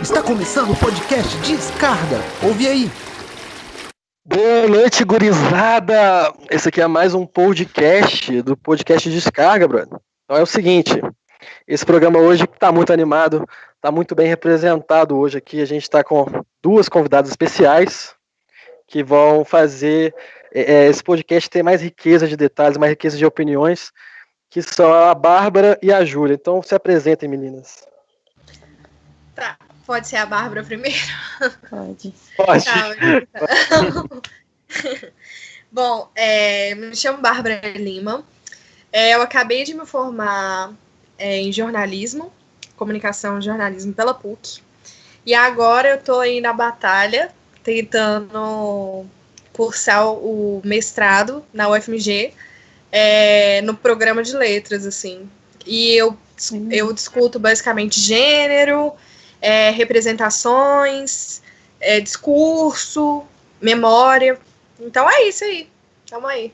Está começando o podcast Descarga. Ouve aí. Boa noite, gurizada! Esse aqui é mais um podcast do podcast Descarga, brother. Então é o seguinte, esse programa hoje tá muito animado, tá muito bem representado hoje aqui. A gente está com duas convidadas especiais que vão fazer esse podcast ter mais riqueza de detalhes, mais riqueza de opiniões, que são a Bárbara e a Júlia. Então se apresentem, meninas. Tá, pode ser a Bárbara primeiro? Pode. Pode. Bom, me chamo Bárbara Lima. Eu acabei de me formar em jornalismo, comunicação e jornalismo pela PUC. E agora eu estou aí na batalha, tentando cursar o mestrado na UFMG, no programa de letras, assim. E eu discuto basicamente gênero, representações, discurso, memória. Então é isso aí. Tamo aí.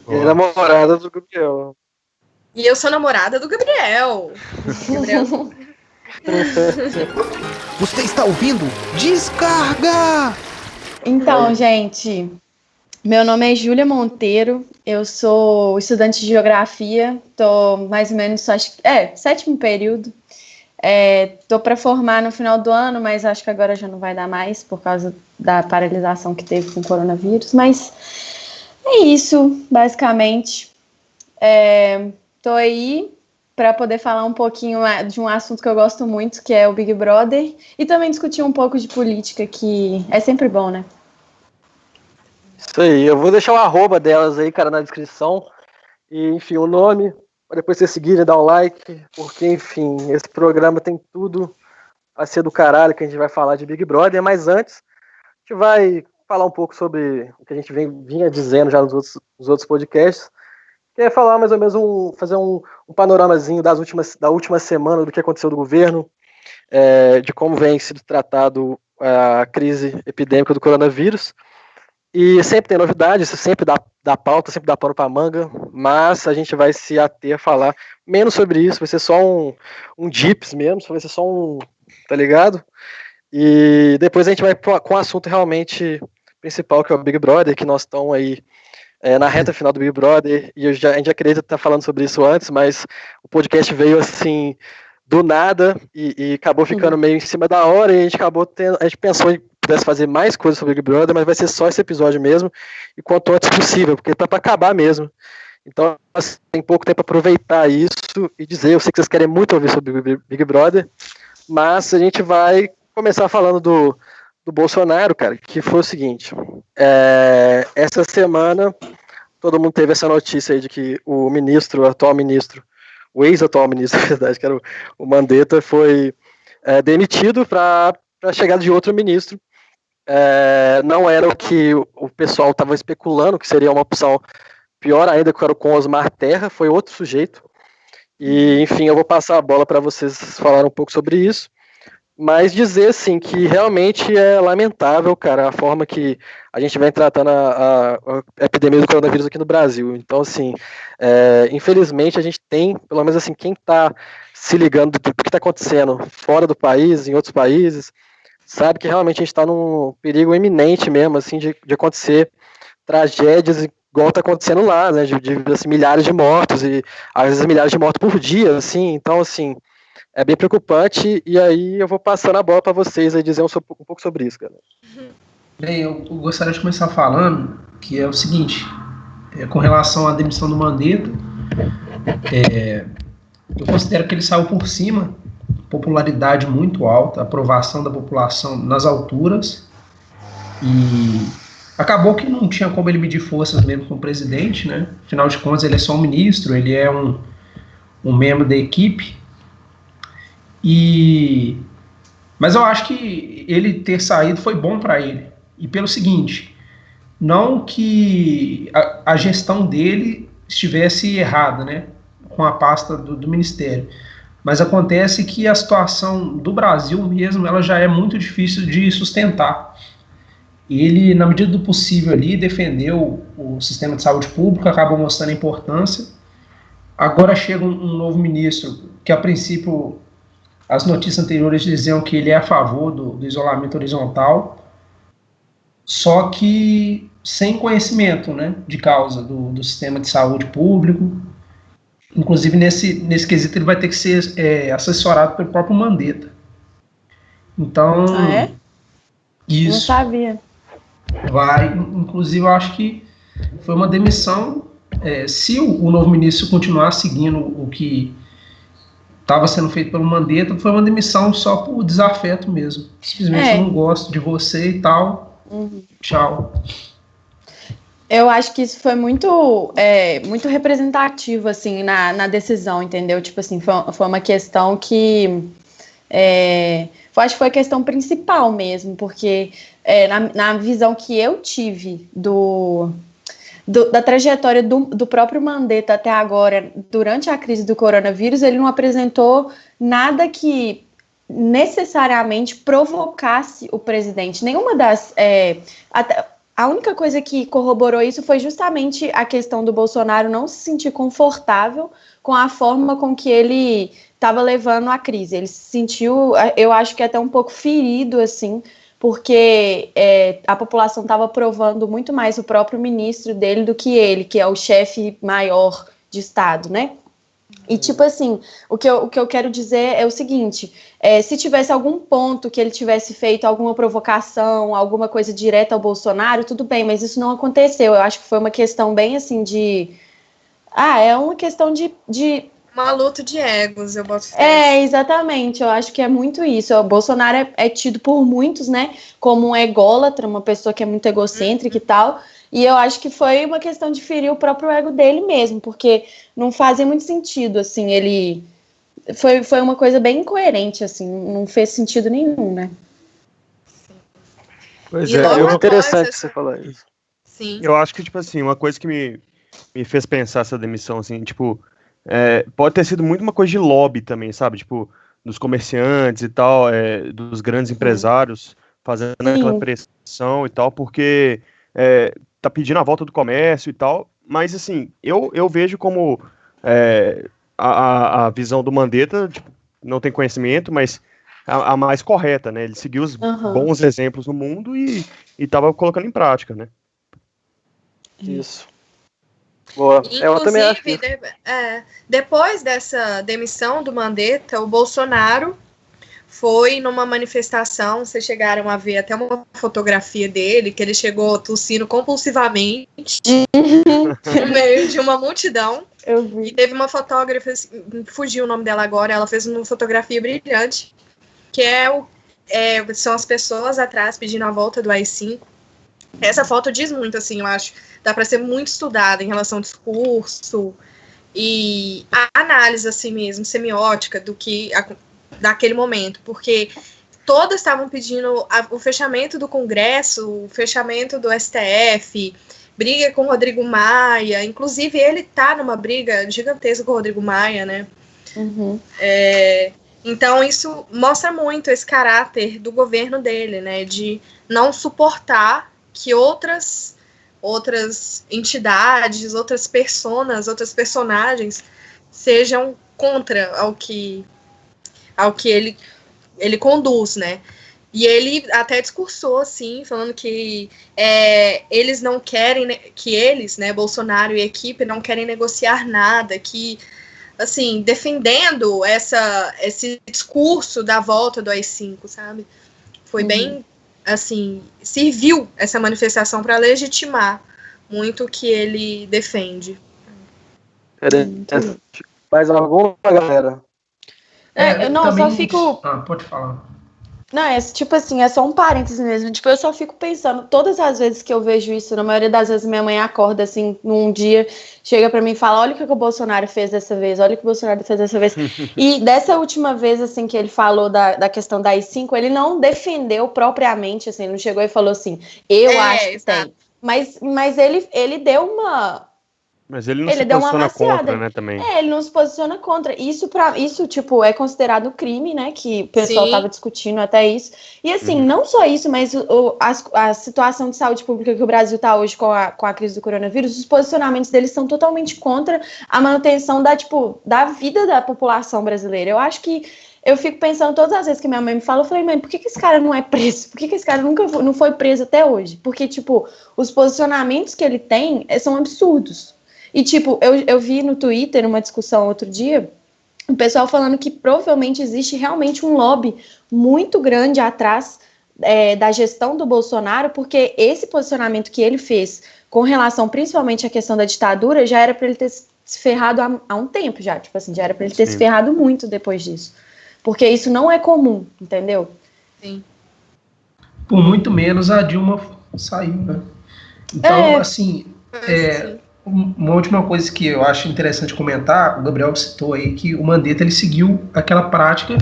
É namorada do Gabriel. E eu sou namorada do Gabriel. Você está ouvindo Descarga! Então, gente, meu nome é Júlia Monteiro, eu sou estudante de geografia, tô mais ou menos, sétimo período. Tô para formar no final do ano, mas acho que agora já não vai dar mais por causa da paralisação que teve com o coronavírus. Mas é isso, basicamente. Tô aí para poder falar um pouquinho de um assunto que eu gosto muito, que é o Big Brother, e também discutir um pouco de política, que é sempre bom, né? Isso aí, eu vou deixar o arroba delas aí, cara, na descrição. E, enfim, o nome, para depois vocês seguirem, dar um like, porque, enfim, esse programa tem tudo a ser do caralho, que a gente vai falar de Big Brother, mas antes, a gente vai falar um pouco sobre o que a gente vinha dizendo já nos outros podcasts, que é falar mais ou menos, fazer um panoramazinho da última semana, do que aconteceu do governo, de como vem sido tratado a crise epidêmica do coronavírus. E sempre tem novidades, isso sempre dá pauta, sempre dá pano pra manga, mas a gente vai se ater a falar menos sobre isso, vai ser só um dips mesmo, vai ser só tá ligado? E depois a gente vai com o assunto realmente principal, que é o Big Brother, que nós estamos aí na reta final do Big Brother, e a gente já queria estar falando sobre isso antes, mas o podcast veio assim do nada e acabou ficando meio em cima da hora, e a gente pensou em pudesse fazer mais coisas sobre o Big Brother, mas vai ser só esse episódio mesmo, e quanto antes possível, porque tá para acabar mesmo. Então, assim, tem pouco tempo para aproveitar isso e dizer, eu sei que vocês querem muito ouvir sobre o Big Brother, mas a gente vai começar falando do Bolsonaro, cara, que foi o seguinte, essa semana todo mundo teve essa notícia aí de que o atual ministro, o ex-atual ministro, na verdade, que era o Mandetta, foi demitido para a chegada de outro ministro. Não era o que o pessoal estava especulando, que seria uma opção pior ainda, que era com o Osmar Terra, foi outro sujeito. E, enfim, eu vou passar a bola para vocês falarem um pouco sobre isso, mas dizer, assim, que realmente é lamentável, cara, a forma que a gente vem tratando a epidemia do coronavírus aqui no Brasil. Então, assim, infelizmente a gente tem, pelo menos assim, quem está se ligando do que está acontecendo fora do país, em outros países, sabe que realmente a gente está num perigo iminente mesmo, assim, de acontecer tragédias igual está acontecendo lá, né, de assim, milhares de mortos, e às vezes milhares de mortos por dia, assim, então, assim, é bem preocupante, e aí eu vou passando a bola para vocês aí dizer um pouco sobre isso, cara. Bem, eu gostaria de começar falando que é o seguinte, com relação à demissão do Mandetta, eu considero que ele saiu por cima, popularidade muito alta, aprovação da população nas alturas, e acabou que não tinha como ele medir forças mesmo com o presidente, né? Afinal de contas, ele é só um ministro, ele é um membro da equipe, mas eu acho que ele ter saído foi bom para ele, e pelo seguinte, não que a gestão dele estivesse errada, né, com a pasta do Ministério, mas acontece que a situação do Brasil mesmo, ela já é muito difícil de sustentar. Ele, na medida do possível ali, defendeu o sistema de saúde público, acabou mostrando a importância. Agora chega um novo ministro que, a princípio, as notícias anteriores diziam que ele é a favor do isolamento horizontal, só que sem conhecimento, né, de causa do sistema de saúde público. Inclusive, nesse quesito, ele vai ter que ser assessorado pelo próprio Mandetta. Então, Ah, é? isso. Não sabia. Inclusive, eu acho que foi uma demissão. Se o novo ministro continuar seguindo o que estava sendo feito pelo Mandetta, foi uma demissão só por desafeto mesmo. Simplesmente eu não gosto de você e tal. Tchau. Eu acho que isso foi muito representativo, assim, na decisão, entendeu? Tipo assim, foi uma questão que... acho que foi a questão principal mesmo, porque na visão que eu tive da trajetória do próprio Mandetta até agora, durante a crise do coronavírus, ele não apresentou nada que necessariamente provocasse o presidente. Nenhuma das... a única coisa que corroborou isso foi justamente a questão do Bolsonaro não se sentir confortável com a forma com que ele estava levando a crise. Ele se sentiu, eu acho que até um pouco ferido, assim, porque a população estava provando muito mais o próprio ministro dele do que ele, que é o chefe maior de Estado, né? E, tipo assim, o que eu quero dizer é o seguinte, se tivesse algum ponto que ele tivesse feito alguma provocação, alguma coisa direta ao Bolsonaro, tudo bem, mas isso não aconteceu. Eu acho que foi uma questão bem, assim, é uma questão de uma luta de egos, eu boto fé. Exatamente, eu acho que é muito isso. O Bolsonaro é tido por muitos, né, como um ególatra, uma pessoa que é muito egocêntrica e tal, e eu acho que foi uma questão de ferir o próprio ego dele mesmo, porque não fazia muito sentido, assim, ele... Foi uma coisa bem incoerente, assim, não fez sentido nenhum, né? Pois E é, logo é interessante após você falar isso. Sim. Eu acho que, tipo assim, uma coisa que me fez pensar essa demissão, assim, tipo, pode ter sido muito uma coisa de lobby também, sabe? Tipo, dos comerciantes e tal, dos grandes empresários fazendo aquela pressão e tal, porque tá pedindo a volta do comércio e tal, mas, assim, eu vejo como a visão do Mandetta, tipo, não tem conhecimento, mas a mais correta, né? Ele seguiu os bons exemplos no mundo e tava colocando em prática, né? Isso. Boa. Eu também acho que... depois dessa demissão do Mandetta, o Bolsonaro foi numa manifestação, vocês chegaram a ver até uma fotografia dele, que ele chegou tossindo compulsivamente no meio de uma multidão. Eu vi. E teve uma fotógrafa, fugiu o nome dela agora, ela fez uma fotografia brilhante, que são as pessoas atrás pedindo a volta do AI-5. Essa foto diz muito, assim, eu acho. Dá para ser muito estudada em relação ao discurso e a análise, assim mesmo, semiótica daquele momento, porque todas estavam pedindo o fechamento do Congresso, o fechamento do STF, briga com o Rodrigo Maia, inclusive ele tá numa briga gigantesca com o Rodrigo Maia, né? Então isso mostra muito esse caráter do governo dele, né, de não suportar que outras entidades, outras personagens sejam contra ao que ele conduz, né? E ele até discursou, assim, falando que eles não querem, que eles, né, Bolsonaro e equipe, não querem negociar nada, que, assim, defendendo esse discurso da volta do AI-5, sabe? Foi bem... assim, serviu essa manifestação para legitimar muito o que ele defende. Mais alguma, galera? Eu só fico... pode falar. Não, tipo assim, é só um parêntese mesmo. Tipo, eu só fico pensando, todas as vezes que eu vejo isso, na maioria das vezes minha mãe acorda, assim, num dia, chega pra mim e fala, olha o que o Bolsonaro fez dessa vez, olha o que o Bolsonaro fez dessa vez. E dessa última vez, assim, que ele falou da questão da AI-5, ele não defendeu propriamente, assim, ele não chegou e falou assim, eu acho que tem. Mas ele deu uma... Mas ele não se posiciona contra, né, também. Ele não se posiciona contra. Isso, tipo, é considerado crime, né, que o pessoal estava discutindo até isso. E, assim, não só isso, mas a situação de saúde pública que o Brasil está hoje com a crise do coronavírus, os posicionamentos deles são totalmente contra a manutenção da vida da população brasileira. Eu acho que eu fico pensando todas as vezes que minha mãe me fala, eu falei, mãe, por que esse cara não é preso? Por que esse cara não foi preso até hoje? Porque, tipo, os posicionamentos que ele tem são absurdos. E, tipo, eu vi no Twitter uma discussão outro dia, o pessoal falando que provavelmente existe realmente um lobby muito grande atrás da gestão do Bolsonaro, porque esse posicionamento que ele fez com relação principalmente à questão da ditadura, já era para ele ter se ferrado há um tempo já, tipo assim, já era para ele ter se ferrado muito depois disso. Porque isso não é comum, entendeu? Sim. Por muito menos a Dilma saiu, né? Então, assim, Sim. uma última coisa que eu acho interessante comentar, o Gabriel citou aí que o Mandetta ele seguiu aquela prática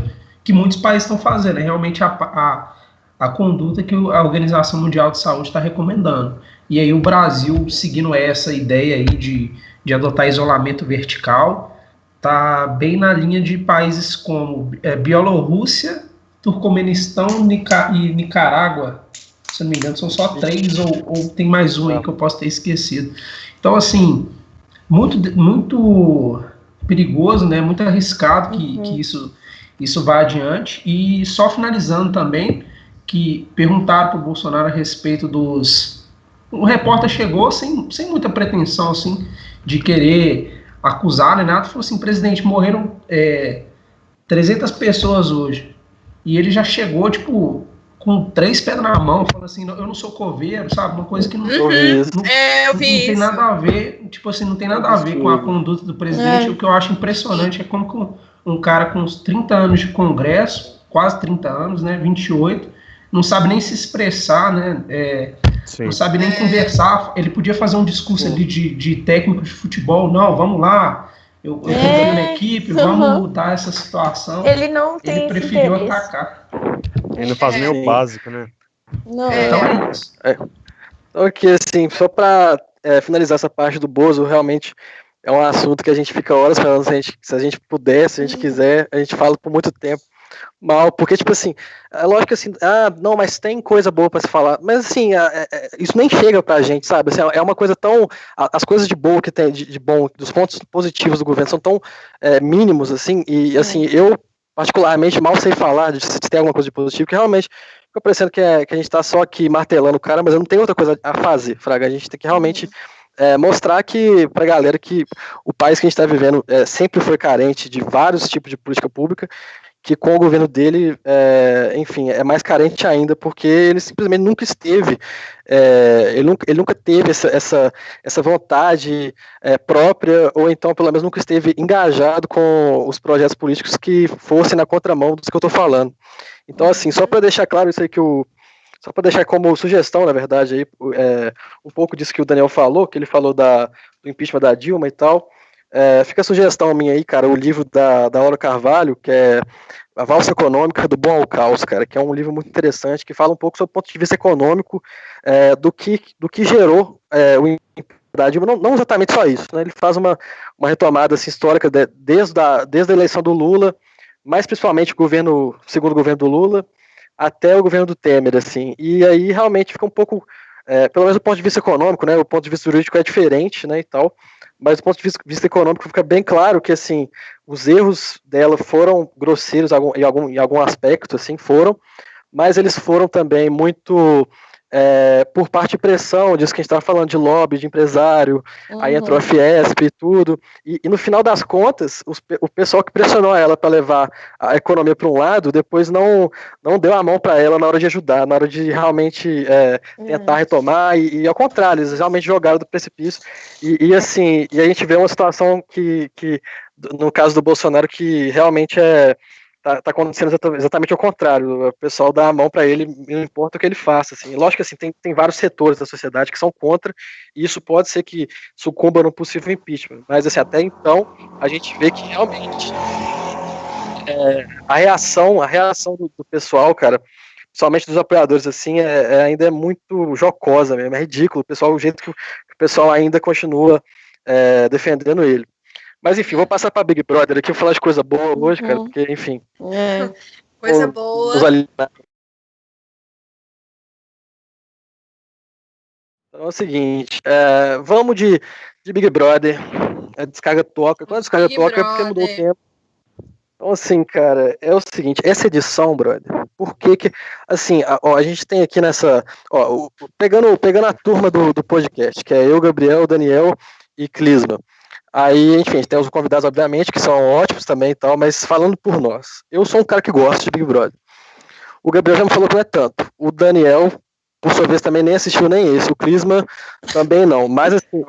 que muitos países estão fazendo, é realmente a conduta que a Organização Mundial de Saúde está recomendando. E aí o Brasil, seguindo essa ideia aí de adotar isolamento vertical, está bem na linha de países como Bielorrússia, Turcomenistão e Nicarágua. Se não me engano, são só 3 ou tem mais um aí que eu posso ter esquecido. Então, assim, muito perigoso, né? Muito arriscado que isso vá adiante. E só finalizando também, que perguntaram para o Bolsonaro a respeito dos... O repórter chegou sem muita pretensão, assim, de querer acusar, né? Nada, falou assim, presidente, morreram 300 pessoas hoje. E ele já chegou, tipo, com 3 pedras na mão, falando assim, eu não sou coveiro, sabe? Uma coisa que não, Eu vi não tem nada a ver, tipo assim, não tem nada a ver com a conduta do presidente. O que eu acho impressionante é como um cara com uns 30 anos de Congresso, quase 30 anos, né, 28, não sabe nem se expressar, né, não sabe nem conversar. Ele podia fazer um discurso ali de técnico de futebol, não, vamos lá, eu confio na equipe, vamos mudar essa situação. Ele não tem Ele preferiu atacar. Ele não faz nem o básico, né? Não. Então é isso. Então, aqui, assim, só para finalizar essa parte do Bozo, realmente é um assunto que a gente fica horas falando, se a gente puder, se a gente quiser, a gente fala por muito tempo mal, porque, tipo assim, é lógico assim, não, mas tem coisa boa para se falar, mas assim, isso nem chega pra gente, sabe? Assim, é uma coisa tão. As coisas de boa que tem, de bom, dos pontos positivos do governo são tão mínimos, assim, e assim, eu, particularmente, mal sei falar se tem alguma coisa de positivo, que realmente fica parecendo que a gente tá só aqui martelando o cara, mas não tem outra coisa a fazer, Fraga. A gente tem que realmente mostrar que pra galera que o país que a gente está vivendo sempre foi carente de vários tipos de política pública, que com o governo dele, enfim, é mais carente ainda, porque ele simplesmente nunca esteve, ele nunca teve essa vontade própria, ou então, pelo menos, nunca esteve engajado com os projetos políticos que fossem na contramão dos que eu estou falando. Então, assim, só para deixar claro isso aí só para deixar como sugestão, na verdade, aí, um pouco disso que o Daniel falou, que ele falou do impeachment da Dilma e tal, fica a sugestão minha aí, cara, o livro da Laura Carvalho, que é A Valsa Econômica do Bom ao Caos, cara, que é um livro muito interessante, que fala um pouco sobre o ponto de vista econômico do que gerou o impeachment da Dilma, não exatamente só isso, né? Ele faz uma retomada assim, histórica desde a eleição do Lula, mais principalmente o segundo governo do Lula, até o governo do Temer, assim, e aí realmente fica um pouco, pelo menos do ponto de vista econômico, né, o ponto de vista jurídico é diferente, né, e tal, mas do ponto de vista econômico fica bem claro que, assim, os erros dela foram grosseiros em algum aspecto, assim, mas eles foram também muito por parte de pressão, disso que a gente estava falando de lobby, de empresário, aí entrou a Fiesp e tudo, e no final das contas, o pessoal que pressionou ela para levar a economia para um lado, depois não deu a mão para ela na hora de ajudar, na hora de realmente tentar retomar, e ao contrário, eles realmente jogaram do precipício, assim, e a gente vê uma situação que no caso do Bolsonaro, que realmente tá acontecendo exatamente ao contrário. O pessoal dá a mão para ele, não importa o que ele faça. Assim. Lógico que assim, tem vários setores da sociedade que são contra, e isso pode ser que sucumba no possível impeachment. Mas assim, até então, a gente vê que realmente a reação do pessoal, cara, principalmente dos apoiadores, assim, ainda é muito jocosa mesmo, é ridículo. O jeito que o pessoal ainda continua defendendo ele. Mas enfim, vou passar para Big Brother aqui, vou falar de coisa boa hoje, cara, porque, enfim. Coisa boa. Então é o seguinte, vamos de Big Brother. A descarga toca. Quando a descarga toca é porque mudou o tempo. Então, assim, cara, é o seguinte, essa edição, brother, por que assim, a gente tem aqui nessa, pegando a turma do podcast, que é eu, Gabriel, Daniel e Clisma. Aí, enfim, a gente tem os convidados, obviamente, que são ótimos também e tal, mas falando por nós, eu sou um cara que gosta de Big Brother. O Gabriel já me falou que não é tanto. O Daniel, por sua vez, também nem assistiu nem esse. O Clisma também não. Mas, assim,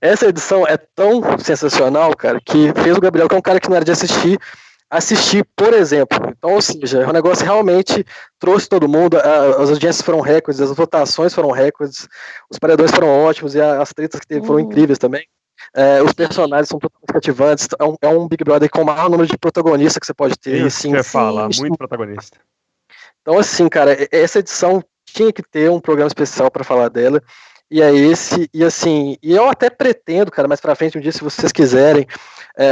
essa edição é tão sensacional, cara, que fez o Gabriel, que é um cara que não era de assistir, por exemplo. Então, ou seja, o negócio realmente trouxe todo mundo, as audiências foram recordes, as votações foram recordes, os paredões foram ótimos e as tretas que teve foram incríveis também. Os personagens são totalmente cativantes. É um Big Brother com o maior número de protagonistas que você pode ter. É isso assim, que eu ia falar, muito protagonista. Então, assim, cara, essa edição tinha que ter um programa especial para falar dela. E é esse, e assim, e eu até pretendo, cara, mais pra frente um dia, se vocês quiserem,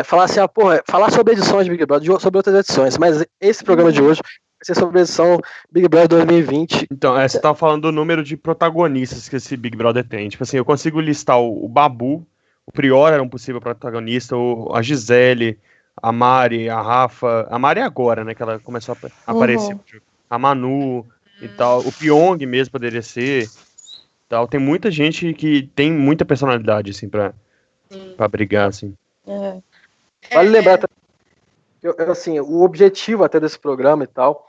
falar assim, falar sobre edições de Big Brother, sobre outras edições, mas esse programa de hoje vai ser sobre a edição Big Brother 2020. Então, você tava falando do número de protagonistas que esse Big Brother tem. Tipo assim, eu consigo listar o Babu, o Prior era um possível protagonista, a Gisele, a Mari, a Rafa. A Mari agora, né, que ela começou a aparecer. A Manu e tal. O Pyong mesmo poderia ser. Tal. Tem muita gente que tem muita personalidade, assim, pra brigar, assim. Vale lembrar também, assim, o objetivo até desse programa e tal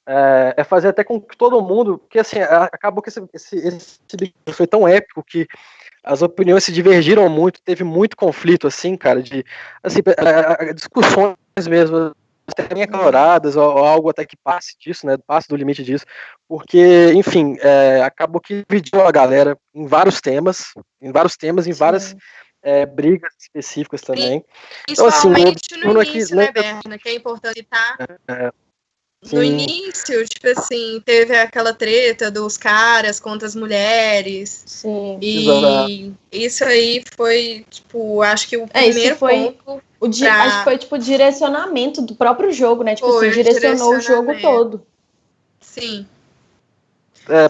é fazer até com que todo mundo, porque assim, acabou que esse Big Brother foi tão épico que as opiniões se divergiram muito, teve muito conflito, assim, cara, de assim, discussões mesmo, até bem acaloradas, ou algo até que passe disso, né, passe do limite disso, porque, enfim, acabou que dividiu a galera em vários temas, em várias brigas específicas também. Então, assim, Principalmente no início, né, Berna, que é importante citar. No início, tipo assim, teve aquela treta dos caras contra as mulheres. Sim. E isso aí foi, tipo, acho que o primeiro ponto. Acho que foi, tipo, o direcionamento do próprio jogo, né? Tipo assim, direcionou o jogo todo. Sim.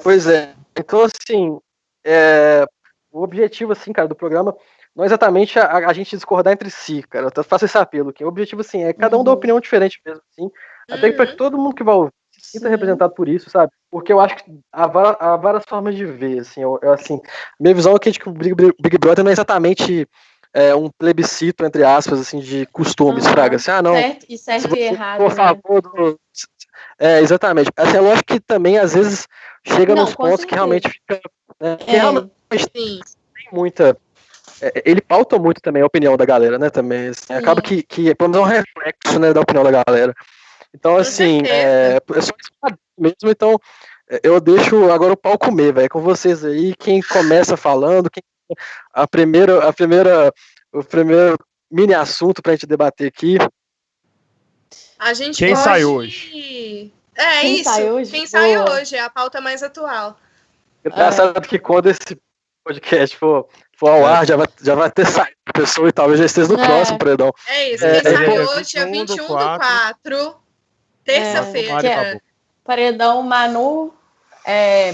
Pois é. Então, assim, o objetivo, assim, cara, do programa não é exatamente a gente discordar entre si, cara. Eu faço esse apelo aqui. O objetivo, assim, é cada um dar opinião diferente mesmo, assim. Até para que todo mundo que vai ouvir se sinta representado por isso, sabe? Porque eu acho que há várias formas de ver, assim. Assim, minha visão é que o Big Brother não é exatamente um plebiscito, entre aspas, assim, de costumes, fraga. Assim, não. Certo e errado, por favor, exatamente. Assim, é lógico que também, às vezes, chega nos pontos que realmente fica... que realmente tem muita... ele pauta muito também a opinião da galera, né, também. Assim, acaba que pelo menos é um reflexo, né, da opinião da galera. Então, assim, é só isso mesmo, então eu deixo agora o pau comer, velho, com vocês aí, quem começa falando, o primeiro mini assunto pra gente debater aqui. A gente Quem pode... sai hoje? Quem sai hoje? Quem sai hoje é a pauta mais atual. Engraçado que quando esse podcast for ao ar, já vai ter saído a pessoa e talvez já esteja no próximo paredão. É isso, quem sai hoje é 21/4, terça-feira. Paredão Manu,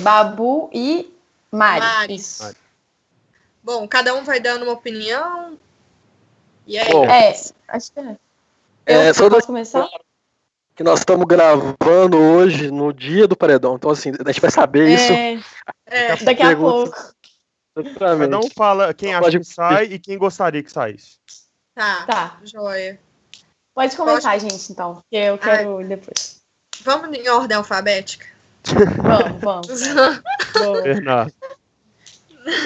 Babu e Mari. Isso. Bom, cada um vai dando uma opinião. E aí? Acho que eu posso começar? Que nós estamos gravando hoje no dia do paredão. Então, assim, a gente vai saber isso daqui a pouco. Cada um fala quem acha que sai e quem gostaria que saísse. Tá. Joia. Pode começar, gente, então, porque eu quero depois. Vamos em ordem alfabética? Vamos. Bernardo.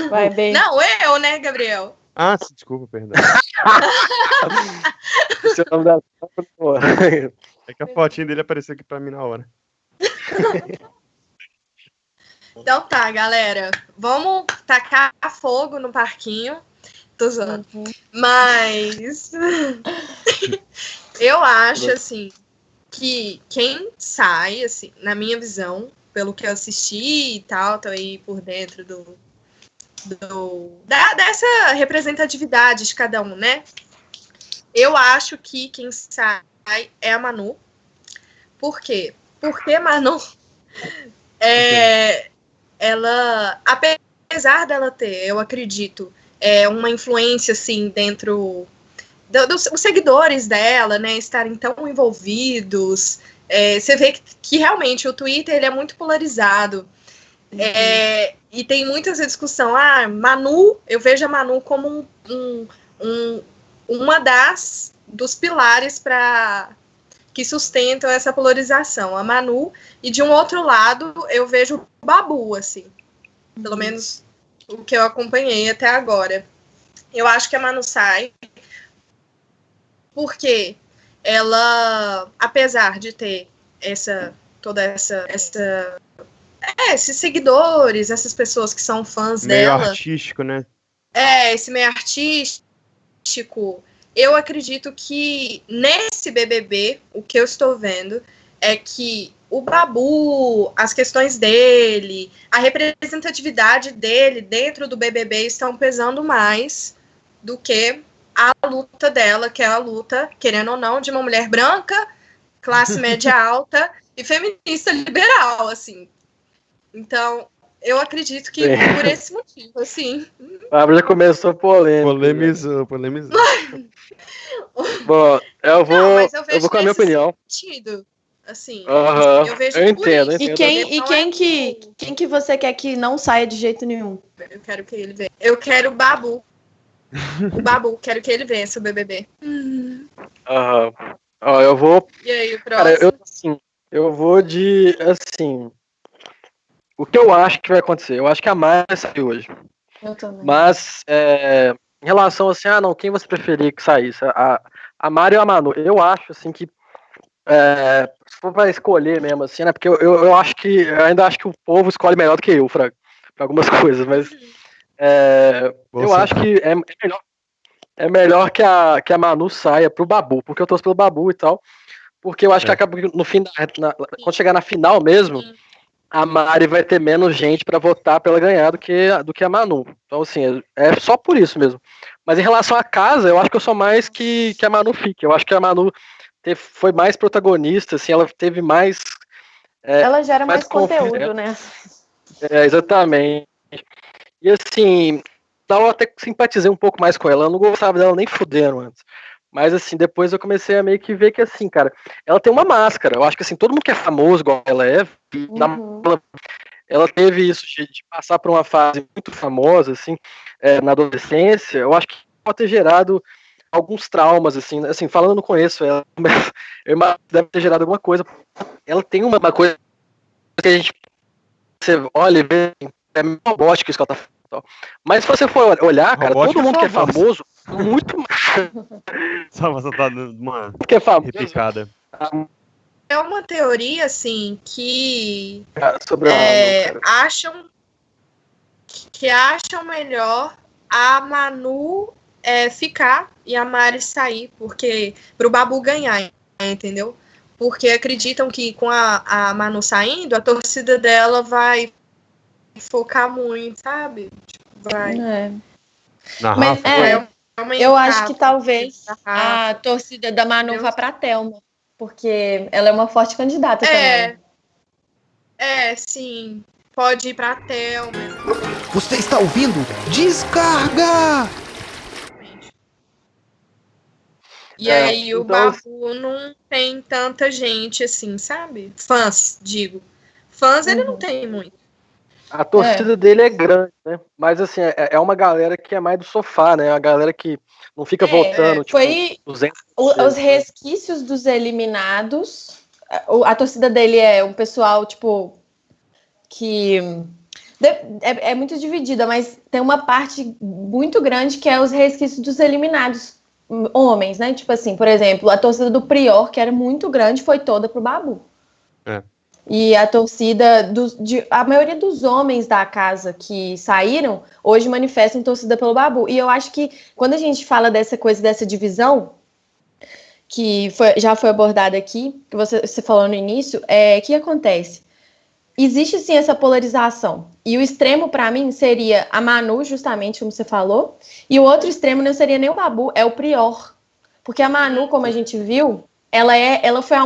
Vai, bem. Não, eu, né, Gabriel? Desculpa, perdão. Esse é o nome da... É que a fotinha dele apareceu aqui pra mim na hora. Então tá, galera. Vamos tacar fogo no parquinho. Tô zoando. Mas eu acho, assim, que quem sai, assim, na minha visão, pelo que eu assisti e tal, tô aí por dentro dessa representatividade de cada um, né? Eu acho que quem sai é a Manu. Por quê? Porque Manu ela, apesar dela ter, eu acredito, uma influência assim dentro os seguidores dela, né, estarem tão envolvidos. Você vê que realmente o Twitter ele é muito polarizado. E tem muita essa discussão. Manu, eu vejo a Manu como uma dos pilares que sustentam essa polarização. A Manu, e de um outro lado, eu vejo o Babu, assim. Pelo menos o que eu acompanhei até agora. Eu acho que a Manu sai porque ela, apesar de ter esses seguidores, essas pessoas que são fãs meio dela. artístico, né? Esse meio artístico. Eu acredito que nesse BBB, o que eu estou vendo é que o Babu, as questões dele, a representatividade dele dentro do BBB estão pesando mais do que a luta dela, que é a luta, querendo ou não, de uma mulher branca, classe média alta e feminista liberal, assim. Então, eu acredito que por esse motivo, assim. A Bárbara já começou polêmica. Polemizou. Bom, eu vou com a minha opinião. Sentido. Assim, eu vejo eu entendo. E quem que você quer que não saia de jeito nenhum? Eu quero que ele vença. Eu quero o Babu. O Babu, quero que ele vença o BBB. Eu vou. E aí, o Cara, próximo? eu vou de, assim, o que eu acho que vai acontecer? Eu acho que a Mari saiu hoje. Eu também. Mas, em relação assim, quem você preferia que saísse? A Mari ou a Manu? Eu acho, assim, que se for pra escolher mesmo, assim, né? Porque eu acho eu ainda acho que o povo escolhe melhor do que eu pra algumas coisas, mas eu acho que é melhor que a Manu saia pro Babu, porque eu torço pelo Babu e tal, porque eu acho que acaba no fim, quando chegar na final mesmo, a Mari vai ter menos gente pra votar pra ela ganhar do que a Manu. Então, assim, é só por isso mesmo. Mas em relação à casa, eu acho que eu sou mais que a Manu fique. Eu acho que a Manu foi mais protagonista, assim, ela teve mais. Ela gera mais conteúdo, confiança. né? Exatamente. E assim, eu até simpatizei um pouco mais com ela. Eu não gostava dela nem fudendo antes. Mas assim, depois eu comecei a meio que ver que assim, cara, ela tem uma máscara. Eu acho que assim, todo mundo que é famoso igual ela ela teve isso de passar por uma fase muito famosa, assim, na adolescência. Eu acho que pode ter gerado alguns traumas, assim, falando, eu não conheço ela, mas deve ter gerado alguma coisa. Ela tem uma coisa que a gente, você olha e vê, é meio robótico isso que ela tá falando. Mas se você for olhar, cara, todo mundo que é famoso, muito mais. Só você tá dando uma que é famoso, repicada. É uma teoria, assim, que sobre acham melhor a Manu ficar e a Mari sair, porque pro Babu ganhar, entendeu? Porque acreditam que com a Manu saindo, a torcida dela vai focar muito, sabe? Vai. Mas eu acho que talvez a torcida da Manu vá pra Thelma, porque ela é uma forte candidata também. Sim. Pode ir pra Thelma. Você está ouvindo? Descarga! E aí o Babu não tem tanta gente assim, sabe? Fãs, digo. Fãs ele não tem muito. A torcida dele é grande, né? Mas assim, é uma galera que é mais do sofá, né? A galera que não fica votando. Foi 200%, os resquícios dos eliminados. A torcida dele é um pessoal, tipo, que é muito dividida, mas tem uma parte muito grande que é os resquícios dos eliminados homens, né? Tipo assim, por exemplo, a torcida do Prior, que era muito grande, foi toda pro Babu. E a torcida a maioria dos homens da casa que saíram, hoje manifestam torcida pelo Babu. E eu acho que quando a gente fala dessa coisa, dessa divisão, que já foi abordada aqui, que você falou no início, o que acontece? Existe sim essa polarização. E o extremo, para mim, seria a Manu, justamente como você falou, e o outro extremo não seria nem o Babu, é o Prior. Porque a Manu, como a gente viu, ela foi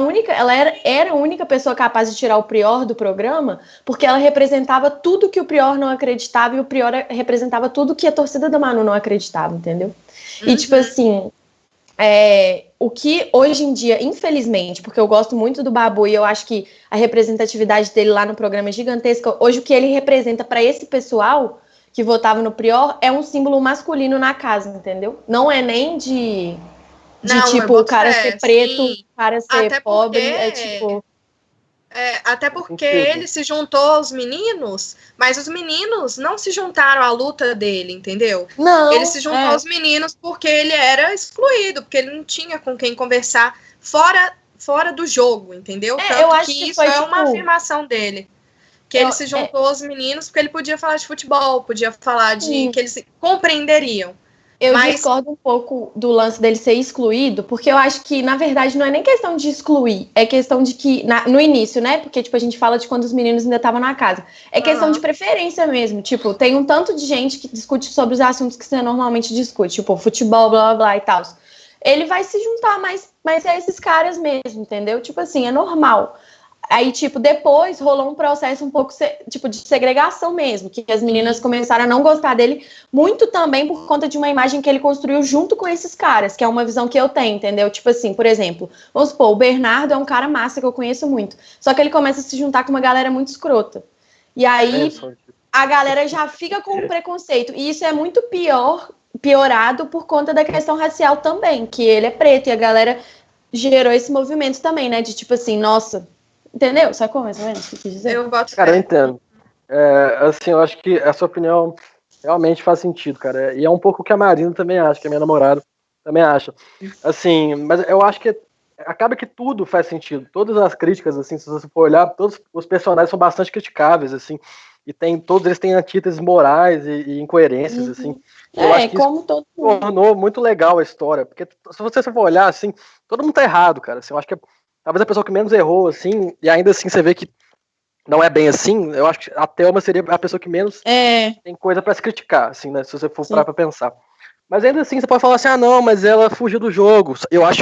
era a única pessoa capaz de tirar o Prior do programa, porque ela representava tudo que o Prior não acreditava e o Prior representava tudo que a torcida da Manu não acreditava, entendeu? E tipo assim, o que hoje em dia, infelizmente, porque eu gosto muito do Babu e eu acho que a representatividade dele lá no programa é gigantesca, hoje o que ele representa para esse pessoal que votava no Prior é um símbolo masculino na casa, entendeu? Não é nem de Não, eu tipo, boto o cara fé, ser preto, sim. o cara ser Até pobre, porque, é tipo... até porque sentido. ele se juntou aos meninos, mas os meninos não se juntaram à luta dele, entendeu? Não, Ele se juntou aos meninos porque ele era excluído, porque ele não tinha com quem conversar fora do jogo, entendeu? Tanto eu acho que que isso foi, é uma tipo... afirmação dele. Que ele se juntou aos meninos porque ele podia falar de futebol, podia falar de que eles compreenderiam. Eu Mas discordo um pouco do lance dele ser excluído, porque eu acho que, na verdade, não é nem questão de excluir, é questão de que, no início, né? Porque, tipo, a gente fala de quando os meninos ainda estavam na casa. É questão de preferência mesmo. Tipo, tem um tanto de gente que discute sobre os assuntos que você normalmente discute, tipo, futebol, blá, blá, blá e tal. Ele vai se juntar, mas é esses caras mesmo, entendeu? Tipo assim, é normal. Aí, tipo, depois rolou um processo um pouco, tipo, de segregação mesmo, que as meninas começaram a não gostar dele, muito também por conta de uma imagem que ele construiu junto com esses caras, que é uma visão que eu tenho, entendeu? Tipo assim, por exemplo, vamos supor, o Bernardo é um cara massa que eu conheço muito, só que ele começa a se juntar com uma galera muito escrota. E aí, a galera já fica com um preconceito, e isso é muito piorado por conta da questão racial também, que ele é preto, e a galera gerou esse movimento também, né, de tipo assim, nossa... Entendeu? Sacou mais ou menos o que eu quis dizer? eu boto Cara, eu fé. entendo. Assim, eu acho que a sua opinião realmente faz sentido, cara. E é um pouco o que a Marina também acha, que a minha namorada também acha. Assim, mas eu acho que acaba que tudo faz sentido. Todas as críticas, assim, se você for olhar, todos os personagens são bastante criticáveis, assim. E todos eles têm antíteses morais e incoerências, assim. Eu acho que isso como todo mundo. tornou muito legal a história. Porque se você for olhar, assim, todo mundo tá errado, cara. Assim, eu acho que talvez a pessoa que menos errou, assim, e ainda assim você vê que não é bem assim, eu acho que a Thelma seria a pessoa que menos tem coisa pra se criticar, assim, né? Se você for parar pra pensar. Mas ainda assim, você pode falar assim, ah, não, mas ela fugiu do jogo. Eu acho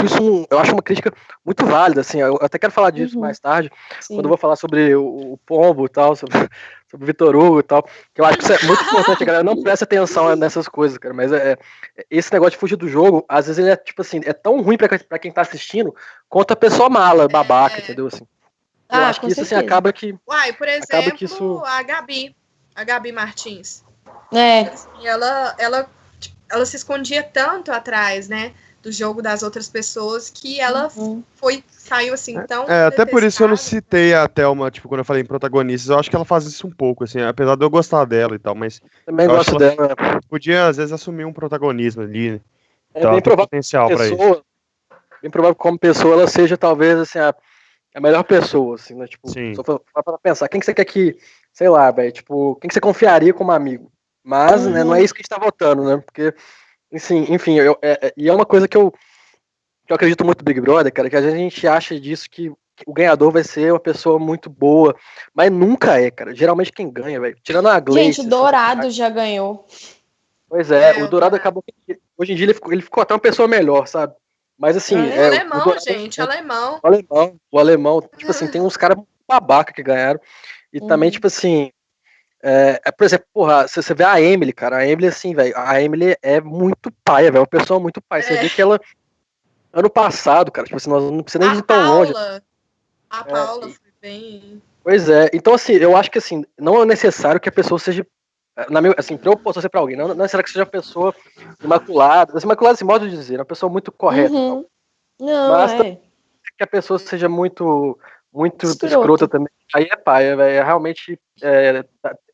eu acho uma crítica muito válida, assim. Eu até quero falar disso mais tarde, quando eu vou falar sobre o Pombo e tal, sobre o Vitor Hugo e tal. Que eu acho que isso é muito importante, a galera não presta atenção nessas coisas, cara. Mas esse negócio de fugir do jogo, às vezes ele é, tipo assim, é tão ruim pra quem tá assistindo, quanto a pessoa mala, babaca, entendeu? Assim. Eu acho que isso, assim, acaba que. Uai, por Acaba que exemplo, isso... a Gabi Martins. É. Assim, ela se escondia tanto atrás, né, do jogo das outras pessoas que ela saiu assim tão até por isso eu não detestável. citei a Thelma, tipo, quando eu falei em protagonistas, eu acho que ela faz isso um pouco, assim, apesar de eu gostar dela e tal, mas Também eu acho gosto que ela dela. podia, às vezes, assumir um protagonismo ali, né? É Então ela bem tem provável potencial que pra isso. bem provável que como pessoa ela seja talvez assim a melhor pessoa, assim, né? Tipo, Sim. só pra pensar, quem que você quer que, sei lá, velho, tipo, quem que você confiaria como amigo? Mas, né, não é isso que a gente tá votando, né? Porque, enfim, e é uma coisa que eu acredito muito no Big Brother, cara, que às vezes a gente acha disso que o ganhador vai ser uma pessoa muito boa, mas nunca é, cara. Geralmente quem ganha, velho, tirando a Gente, o Gleice, assim, Dourado já ganhou. pois é, o Dourado acabou que hoje em dia ele ficou até uma pessoa melhor, sabe? Mas assim, O o alemão, Dourado, gente, alemão. o alemão, tipo assim, tem uns caras babaca que ganharam. E também, tipo assim, por exemplo, porra, você vê a Emily, cara, a Emily, assim, velho, a Emily é muito paia, velho, uma pessoa muito paia. Você vê que ela, ano passado, cara, tipo assim, nós não precisamos nem ir tão longe. A Paula foi bem... Pois é, então assim, eu acho que assim, não é necessário que a pessoa seja, assim, pra eu torcer pra alguém, não é necessário que seja uma pessoa imaculada, assim, modo de dizer, uma pessoa muito correta, tal. Não, Mas que a pessoa seja muito escrota escroto. também, aí é paia, velho, realmente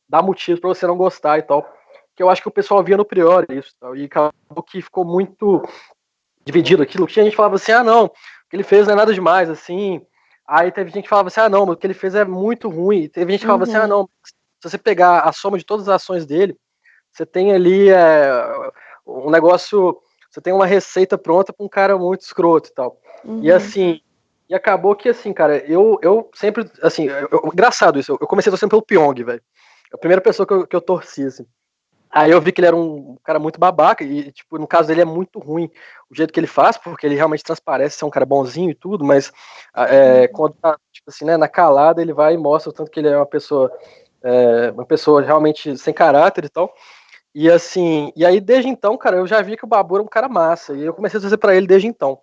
dá motivo pra você não gostar e tal, que eu acho que o pessoal via no Prior isso, tal, e acabou que ficou muito dividido aquilo, tinha gente que falava assim, ah não, o que ele fez não é nada demais, assim, aí teve gente que falava assim, ah não, o que ele fez é muito ruim, teve gente que falava assim, ah não, se você pegar a soma de todas as ações dele, você tem ali um negócio, você tem uma receita pronta para um cara muito escroto e tal. E assim, e acabou que assim, cara, eu sempre, assim, engraçado isso, eu comecei torcendo pelo Pyong, velho. É a primeira pessoa que eu torci, assim. Aí eu vi que ele era um cara muito babaca, e, tipo, no caso dele é muito ruim o jeito que ele faz, porque ele realmente transparece ser um cara bonzinho e tudo, mas quando tá, tipo assim, né, na calada, ele vai e mostra o tanto que ele é uma pessoa realmente sem caráter e tal. E assim, e aí desde então, cara, eu já vi que o Babu era um cara massa. E eu comecei a torcer pra ele desde então.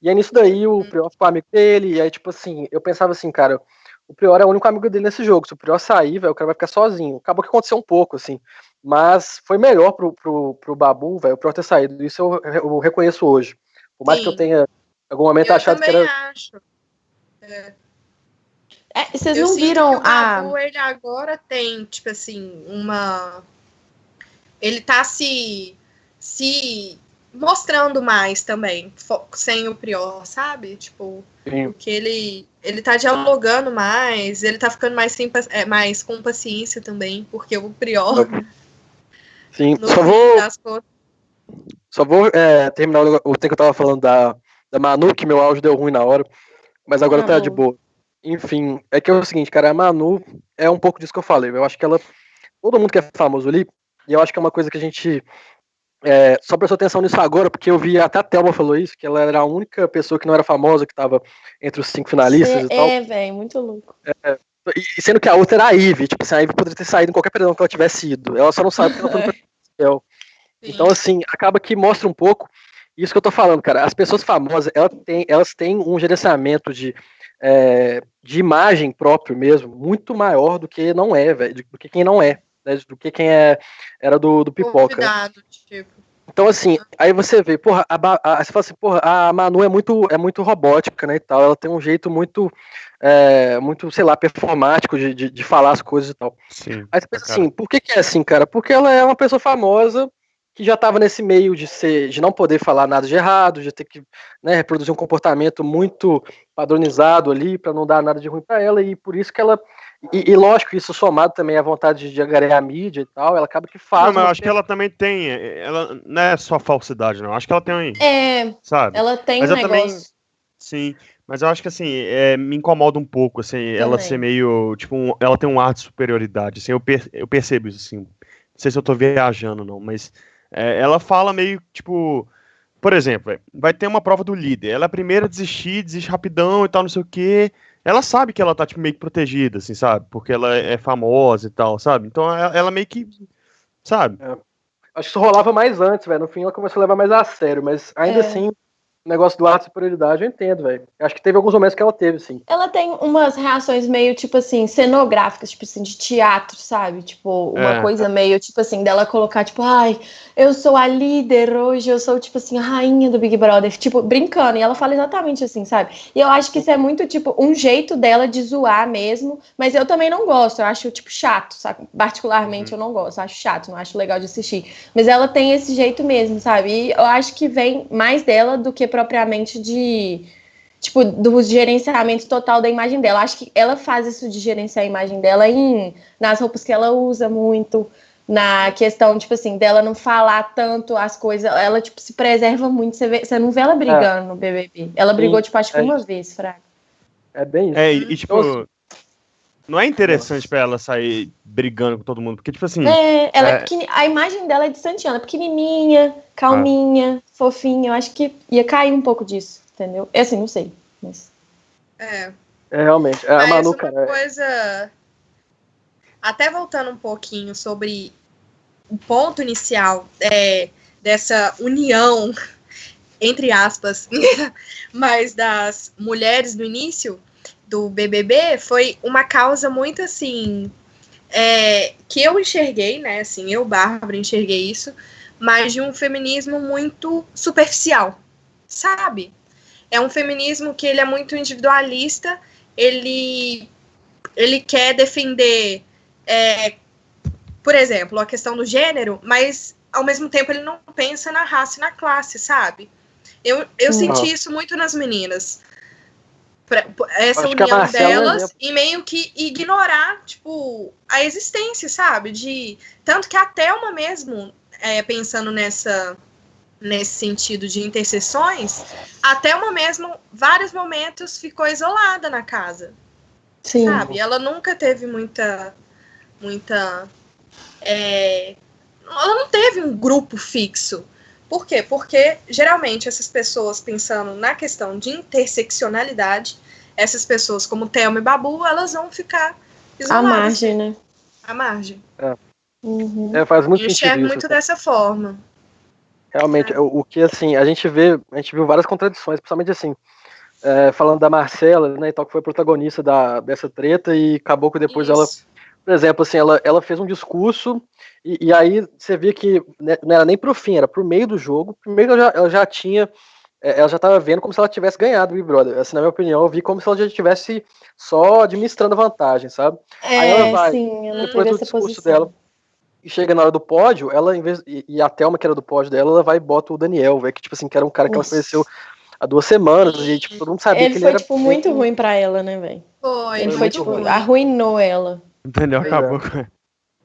E aí nisso daí o Prior ficou amigo dele. E aí, tipo assim, eu pensava assim, cara, o Prior é o único amigo dele nesse jogo. Se o Prior sair, velho, o cara vai ficar sozinho. Acabou que aconteceu um pouco, assim. Mas foi melhor pro Babu, velho, o Prior ter saído. Isso eu reconheço hoje. Por mais que eu Sim, tenha, em algum momento, eu achado que também era. acho. É. Vocês Eu não sinto que viram o Babu, ele agora tem, tipo assim, uma. Ele tá se mostrando mais também, sem o Prior, sabe? Tipo, Sim. porque ele tá dialogando mais, ele tá ficando mais com paciência também, porque o Prior, Sim, no fim das contas. só vou terminar o tempo que eu tava falando da Manu, que meu áudio deu ruim na hora, mas agora tá de Uhum. boa. Enfim, é que é o seguinte, cara, a Manu é um pouco disso que eu falei. Eu acho que ela. Todo mundo que é famoso ali, e eu acho que é uma coisa que a gente só prestou atenção nisso agora, porque eu vi até a Thelma falou isso, que ela era a única pessoa que não era famosa, que tava entre os 5 finalistas e tal. Velho, muito louco. E sendo que a outra era a Ivy, tipo, assim, a Ivy poderia ter saído em qualquer paredão que ela tivesse ido. Ela só não sabe porque ela foi no papel. Então, assim, acaba que mostra um pouco isso que eu tô falando, cara. As pessoas famosas, elas têm um gerenciamento de imagem próprio mesmo, muito maior do que não é, velho, do que quem não é, né, do que quem era do Pipoca, né? Convidado, tipo. Então, assim, aí você vê, porra, você fala assim, porra, a Manu é muito robótica, né, e tal, ela tem um jeito muito, sei lá, performático de falar as coisas e tal. Sim, Aí você pra pensa cara. assim, por que é assim, cara? Porque ela é uma pessoa famosa que já estava nesse meio de não poder falar nada de errado, de ter que, né, reproduzir um comportamento muito padronizado ali para não dar nada de ruim para ela, e por isso que ela. E lógico, isso somado também à vontade de angariar a mídia e tal, ela acaba que Não, faz mas eu umas acho que ela também tem. Ela não é só falsidade, não. Acho que ela tem, sabe? Ela tem Mas um eu também. negócio Sim. Mas eu acho que assim, me incomoda um pouco, assim, ela ser também. meio. Tipo, ela tem um ar de superioridade. Assim, eu percebo isso, assim. Não sei se eu tô viajando, não, mas ela fala meio, tipo. Por exemplo, vai ter uma prova do líder. Ela é a primeira a desistir, desiste rapidão e tal, não sei o quê. Ela sabe que ela tá, tipo, meio que protegida, assim, sabe? Porque ela é famosa e tal, sabe? Então ela meio que. Sabe? Acho que isso rolava mais antes, velho. No fim ela começou a levar mais a sério, mas ainda É. assim, o negócio do ar de superioridade eu entendo, velho. Acho que teve alguns momentos que ela teve, sim. Ela tem umas reações meio, tipo assim, cenográficas, tipo assim, de teatro, sabe? Tipo, uma É. coisa meio, tipo assim, dela colocar, tipo, ai, eu sou a líder hoje, eu sou, tipo assim, a rainha do Big Brother, tipo, brincando. E ela fala exatamente assim, sabe? E eu acho que isso é muito, tipo, um jeito dela de zoar mesmo, mas eu também não gosto, eu acho, tipo, chato, sabe? Particularmente eu não gosto, eu acho chato, não acho legal de assistir. Mas ela tem esse jeito mesmo, sabe? E eu acho que vem mais dela do que propriamente tipo, do gerenciamento total da imagem dela. Acho que ela faz isso de gerenciar a imagem dela nas roupas que ela usa muito, na questão, tipo assim, dela não falar tanto as coisas. Ela, tipo, se preserva muito. Você não vê ela brigando no BBB. Ela brigou, Sim, tipo, acho que uma vez, Fraga. é bem isso. Então, assim, Tipo, não é interessante nossa. pra ela sair brigando com todo mundo, porque, tipo assim, Ela é pequenininha. A imagem dela é distante, ela é pequenininha, ah, calminha, fofinha. Eu acho que ia cair um pouco disso, entendeu? É assim, não sei. Mas... Realmente. A Mas Manu, uma cara, coisa, até voltando um pouquinho sobre o ponto inicial dessa união, entre aspas, mas das mulheres no início do BBB, foi uma causa muito assim, que eu enxerguei, né, assim, eu, Bárbara, enxerguei isso, mas de um feminismo muito superficial, sabe? É um feminismo que ele é muito individualista, ele quer defender, por exemplo, a questão do gênero, mas ao mesmo tempo ele não pensa na raça e na classe, sabe? Eu senti isso muito nas meninas. Essa acho que a união Marcela é um delas exemplo. e meio que ignorar, tipo, a existência, sabe? Tanto que a Thelma mesmo, pensando nesse sentido de interseções, a Thelma mesmo, vários momentos, ficou isolada na casa. Sim. Sabe? Ela nunca teve muita ela não teve um grupo fixo. Por quê? Porque geralmente essas pessoas, pensando na questão de interseccionalidade, essas pessoas como Thelma e Babu, elas vão ficar À isoladas. margem, né? À margem. Uhum. Faz muito Eu sentido enxergo isso. muito Assim. dessa forma. Realmente, o que assim, a gente viu várias contradições, principalmente assim, falando da Marcela, né, e tal, que foi protagonista dessa treta e acabou que depois ela, Isso. por exemplo, assim, ela fez um discurso e aí você via que né, não era nem pro fim, era pro meio do jogo. Primeiro ela já tinha, ela já estava vendo como se ela tivesse ganhado o Big Brother. Assim, na minha opinião, eu vi como se ela já estivesse só administrando a vantagem, sabe? Aí ela vai, Sim, ela depois teve do essa discurso posição. dela, e chega na hora do pódio, ela, em vez. E a Thelma, que era do pódio dela, ela vai e bota o Daniel, velho, que, tipo assim, que era um cara que ela Nossa. conheceu há 2 semanas, e, tipo, todo mundo sabia Ele que ele foi, era tipo, bem. muito ruim pra ela, né, velho? Foi Ele Foi foi, muito tipo, ruim. arruinou ela. O Daniel Foi. acabou com Acabou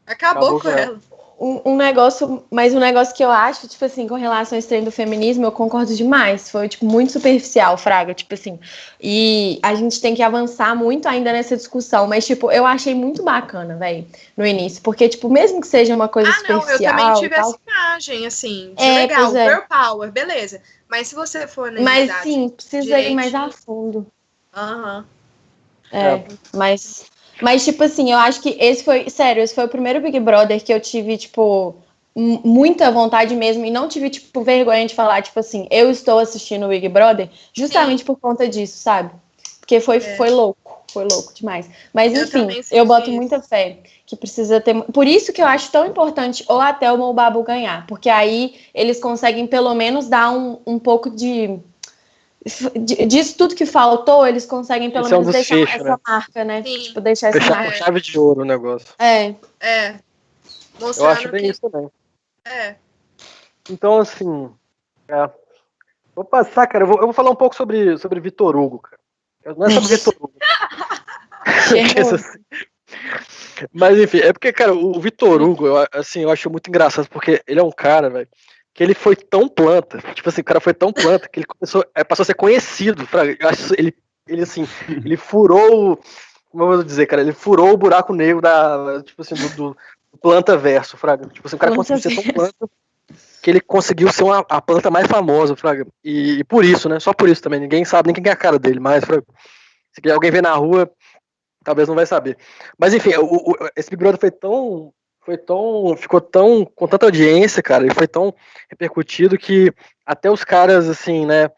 Acabou com com ela. ela. Um negócio, mas um negócio que eu acho, tipo assim, com relação a esse trem do feminismo, eu concordo demais. Foi, tipo, muito superficial, Fraga, tipo assim. E a gente tem que avançar muito ainda nessa discussão, mas, tipo, eu achei muito bacana, velho, no início, porque, tipo, mesmo que seja uma coisa Ah, não, eu também superficial e tive essa tal. imagem, assim, de Pois legal, é. girl power, beleza. Mas se você for Mas, analisar sim, precisa ir mais a direitinho, fundo. aham. É, mas, tipo assim, eu acho que esse foi o primeiro Big Brother que eu tive, tipo, muita vontade mesmo, e não tive, tipo, vergonha de falar, tipo assim, eu estou assistindo o Big Brother justamente Sim. por conta disso, sabe? Porque foi louco demais. Mas, Eu enfim, também eu senti boto isso. muita fé que precisa ter. Por isso que eu acho tão importante ou a Thelma ou o Babu ganhar, porque aí eles conseguem pelo menos dar um pouco disso tudo que faltou, eles conseguem pelo Esse é um menos deixar desfecho, né? essa marca, né? Sim. Tipo, deixar essa Fechar com marca. chave de ouro o negócio. É. É, Eu acho mostrando bem que isso também. é. Então, assim, vou passar, cara, eu vou falar um pouco sobre Vitor Hugo, cara. Não é sobre Vitor Hugo. Charmoso. Mas enfim, é porque, cara, o Vitor Hugo, eu acho muito engraçado, porque ele é um cara, velho, que ele foi tão planta, tipo assim, o cara foi tão planta que ele passou a ser conhecido. Eu acho assim, ele furou, como eu vou dizer, cara, ele furou o buraco negro tipo assim, do planta verso, Fraga. Tipo assim, o cara conseguiu ser tão planta que ele conseguiu ser a planta mais famosa, Fraga. E por isso, né? Só por isso também. Ninguém sabe nem quem é a cara dele, mas, Fraga, se alguém ver na rua, talvez não vai saber. Mas enfim, esse Big Brother ficou tão, com tanta audiência, cara, e foi tão repercutido que até os caras, assim, né,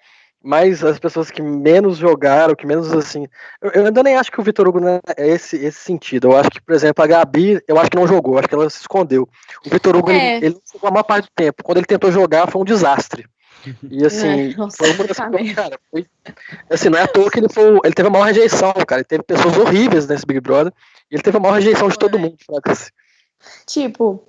mais as pessoas que menos jogaram, que menos, assim, eu ainda nem acho que o Vitor Hugo, né, é esse sentido. Eu acho que, por exemplo, a Gabi, eu acho que não jogou, acho que ela se escondeu. O Vitor Hugo, ele não jogou a maior parte do tempo. Quando ele tentou jogar, foi um desastre. E assim, Nossa, foi uma das tá coisas, mesmo. cara, assim, não é à toa que ele teve a maior rejeição, cara. Ele teve pessoas horríveis nesse Big Brother. E ele teve a maior rejeição de todo mundo, sabe? Tipo,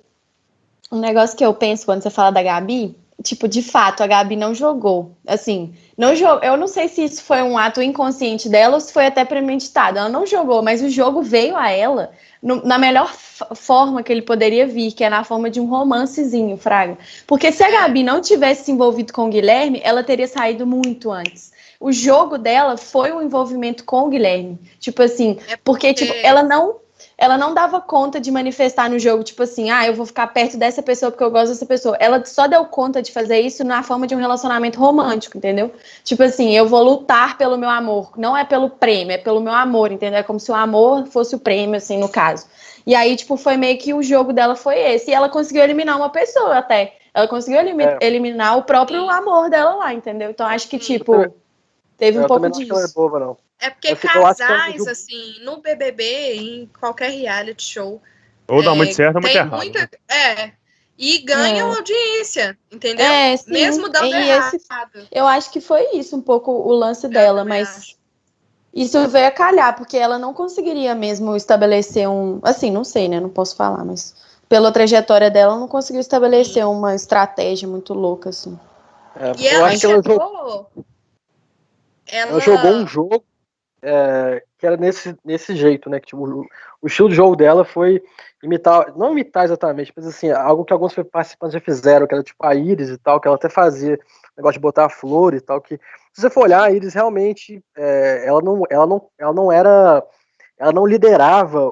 um negócio que eu penso quando você fala da Gabi, tipo, de fato, a Gabi não jogou. Assim, não jogou. Eu não sei se isso foi um ato inconsciente dela ou se foi até premeditado. Ela não jogou, mas o jogo veio a ela na melhor forma que ele poderia vir, que é na forma de um romancezinho, Fraga. Porque se a Gabi não tivesse se envolvido com o Guilherme, ela teria saído muito antes. O jogo dela foi o envolvimento com o Guilherme. Tipo assim, porque tipo, ela não dava conta de manifestar no jogo, tipo assim, eu vou ficar perto dessa pessoa porque eu gosto dessa pessoa. Ela só deu conta de fazer isso na forma de um relacionamento romântico, entendeu? Tipo assim, eu vou lutar pelo meu amor. Não é pelo prêmio, é pelo meu amor, entendeu? É como se o amor fosse o prêmio, assim, no caso. E aí, tipo, foi meio que o jogo dela foi esse. E ela conseguiu eliminar uma pessoa até. Ela conseguiu eliminar o próprio amor dela lá, entendeu? Então, acho que, tipo, teve um Eu pouco também não acho que ela é disso. boba, não. É porque Assim, eu acho que ela casais, assim, no BBB, em qualquer reality show, ou dá muito certo ou muito tem errado. muita. E ganham audiência, entendeu? Sim. Mesmo dando E errado. eu acho que foi isso um pouco o lance dela, mas Acho. isso veio a calhar, porque ela não conseguiria mesmo estabelecer assim, não sei, né? Não posso falar, mas pela trajetória dela, ela não conseguiu estabelecer uma estratégia muito louca, assim. E eu ela acho que ela chegou. ela jogou um jogo que era nesse jeito, né? Que, tipo, o estilo de jogo dela foi imitar, não imitar exatamente, mas assim, algo que alguns participantes já fizeram, que era tipo a Iris e tal, que ela até fazia negócio de botar flor e tal, que se você for olhar, a Iris realmente, ela não liderava,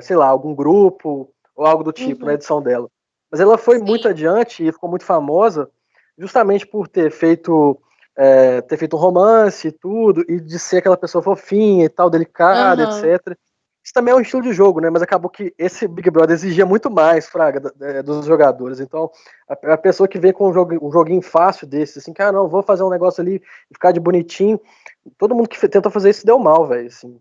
sei lá, algum grupo ou algo do tipo na edição dela. Mas ela foi muito adiante e ficou muito famosa justamente por ter feito um romance e tudo, e de ser aquela pessoa fofinha e tal, delicada, etc. isso também é um estilo de jogo, né? Mas acabou que esse Big Brother exigia muito mais, Fraga, dos jogadores. Então, a pessoa que vem com um joguinho fácil desse, assim, que, não, vou fazer um negócio ali e ficar de bonitinho. Todo mundo que tentou fazer isso deu mal, velho, assim.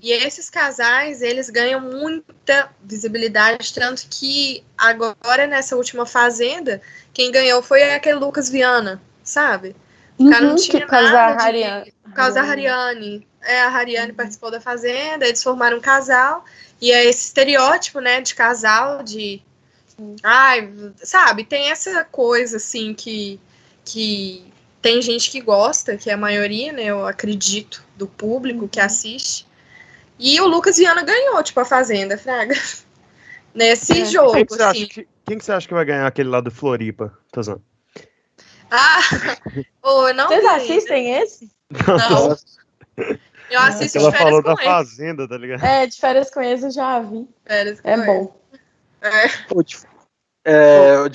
E esses casais, eles ganham muita visibilidade, tanto que agora, nessa última Fazenda, quem ganhou foi aquele Lucas Viana, sabe? O cara não tinha por causa nada da Hariane. por causa da Hariane. A Hariane participou da Fazenda, eles formaram um casal, e é esse estereótipo, né, de casal, de... Ai, sabe, tem essa coisa, assim, que tem gente que gosta, que é a maioria, né, eu acredito, do público que assiste. E o Lucas Viana ganhou, tipo, a Fazenda, Fraga. Nesse jogo, assim. Quem que você acha que vai ganhar aquele lá do Floripa? Tô zoando. Eu não Vocês vi assistem esse? Não. Eu assisto Ela de falou férias da com ele. Fazenda, tá ligado? De férias com eles eu já vi. Férias com É ele. bom.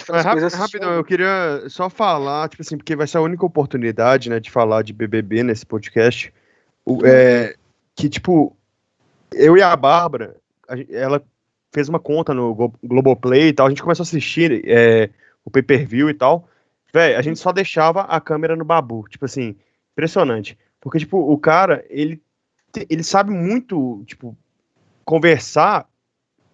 Mas rapidão, eu queria só falar, tipo assim, porque vai ser a única oportunidade, né, de falar de BBB nesse podcast, que, tipo, eu e a Bárbara, ela fez uma conta no Globoplay e tal, a gente começou a assistir o pay-per-view e tal, velho, a gente só deixava a câmera no Babu, tipo assim, impressionante, porque, tipo, o cara, ele sabe muito, tipo, conversar,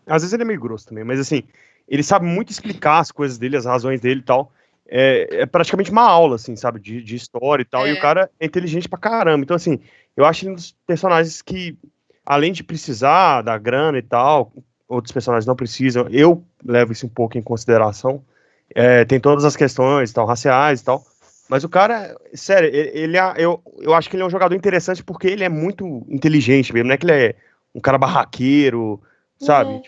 às vezes ele é meio grosso também, mas assim, ele sabe muito explicar as coisas dele, as razões dele e tal. É praticamente uma aula, assim, sabe, de história e tal. E o cara é inteligente pra caramba. Então, assim, eu acho ele um dos personagens que, além de precisar da grana e tal, outros personagens não precisam. Eu levo isso um pouco em consideração. Tem todas as questões, tal, raciais e tal. Mas o cara, sério, eu acho que ele é um jogador interessante porque ele é muito inteligente mesmo. Não é que ele é um cara barraqueiro, sabe?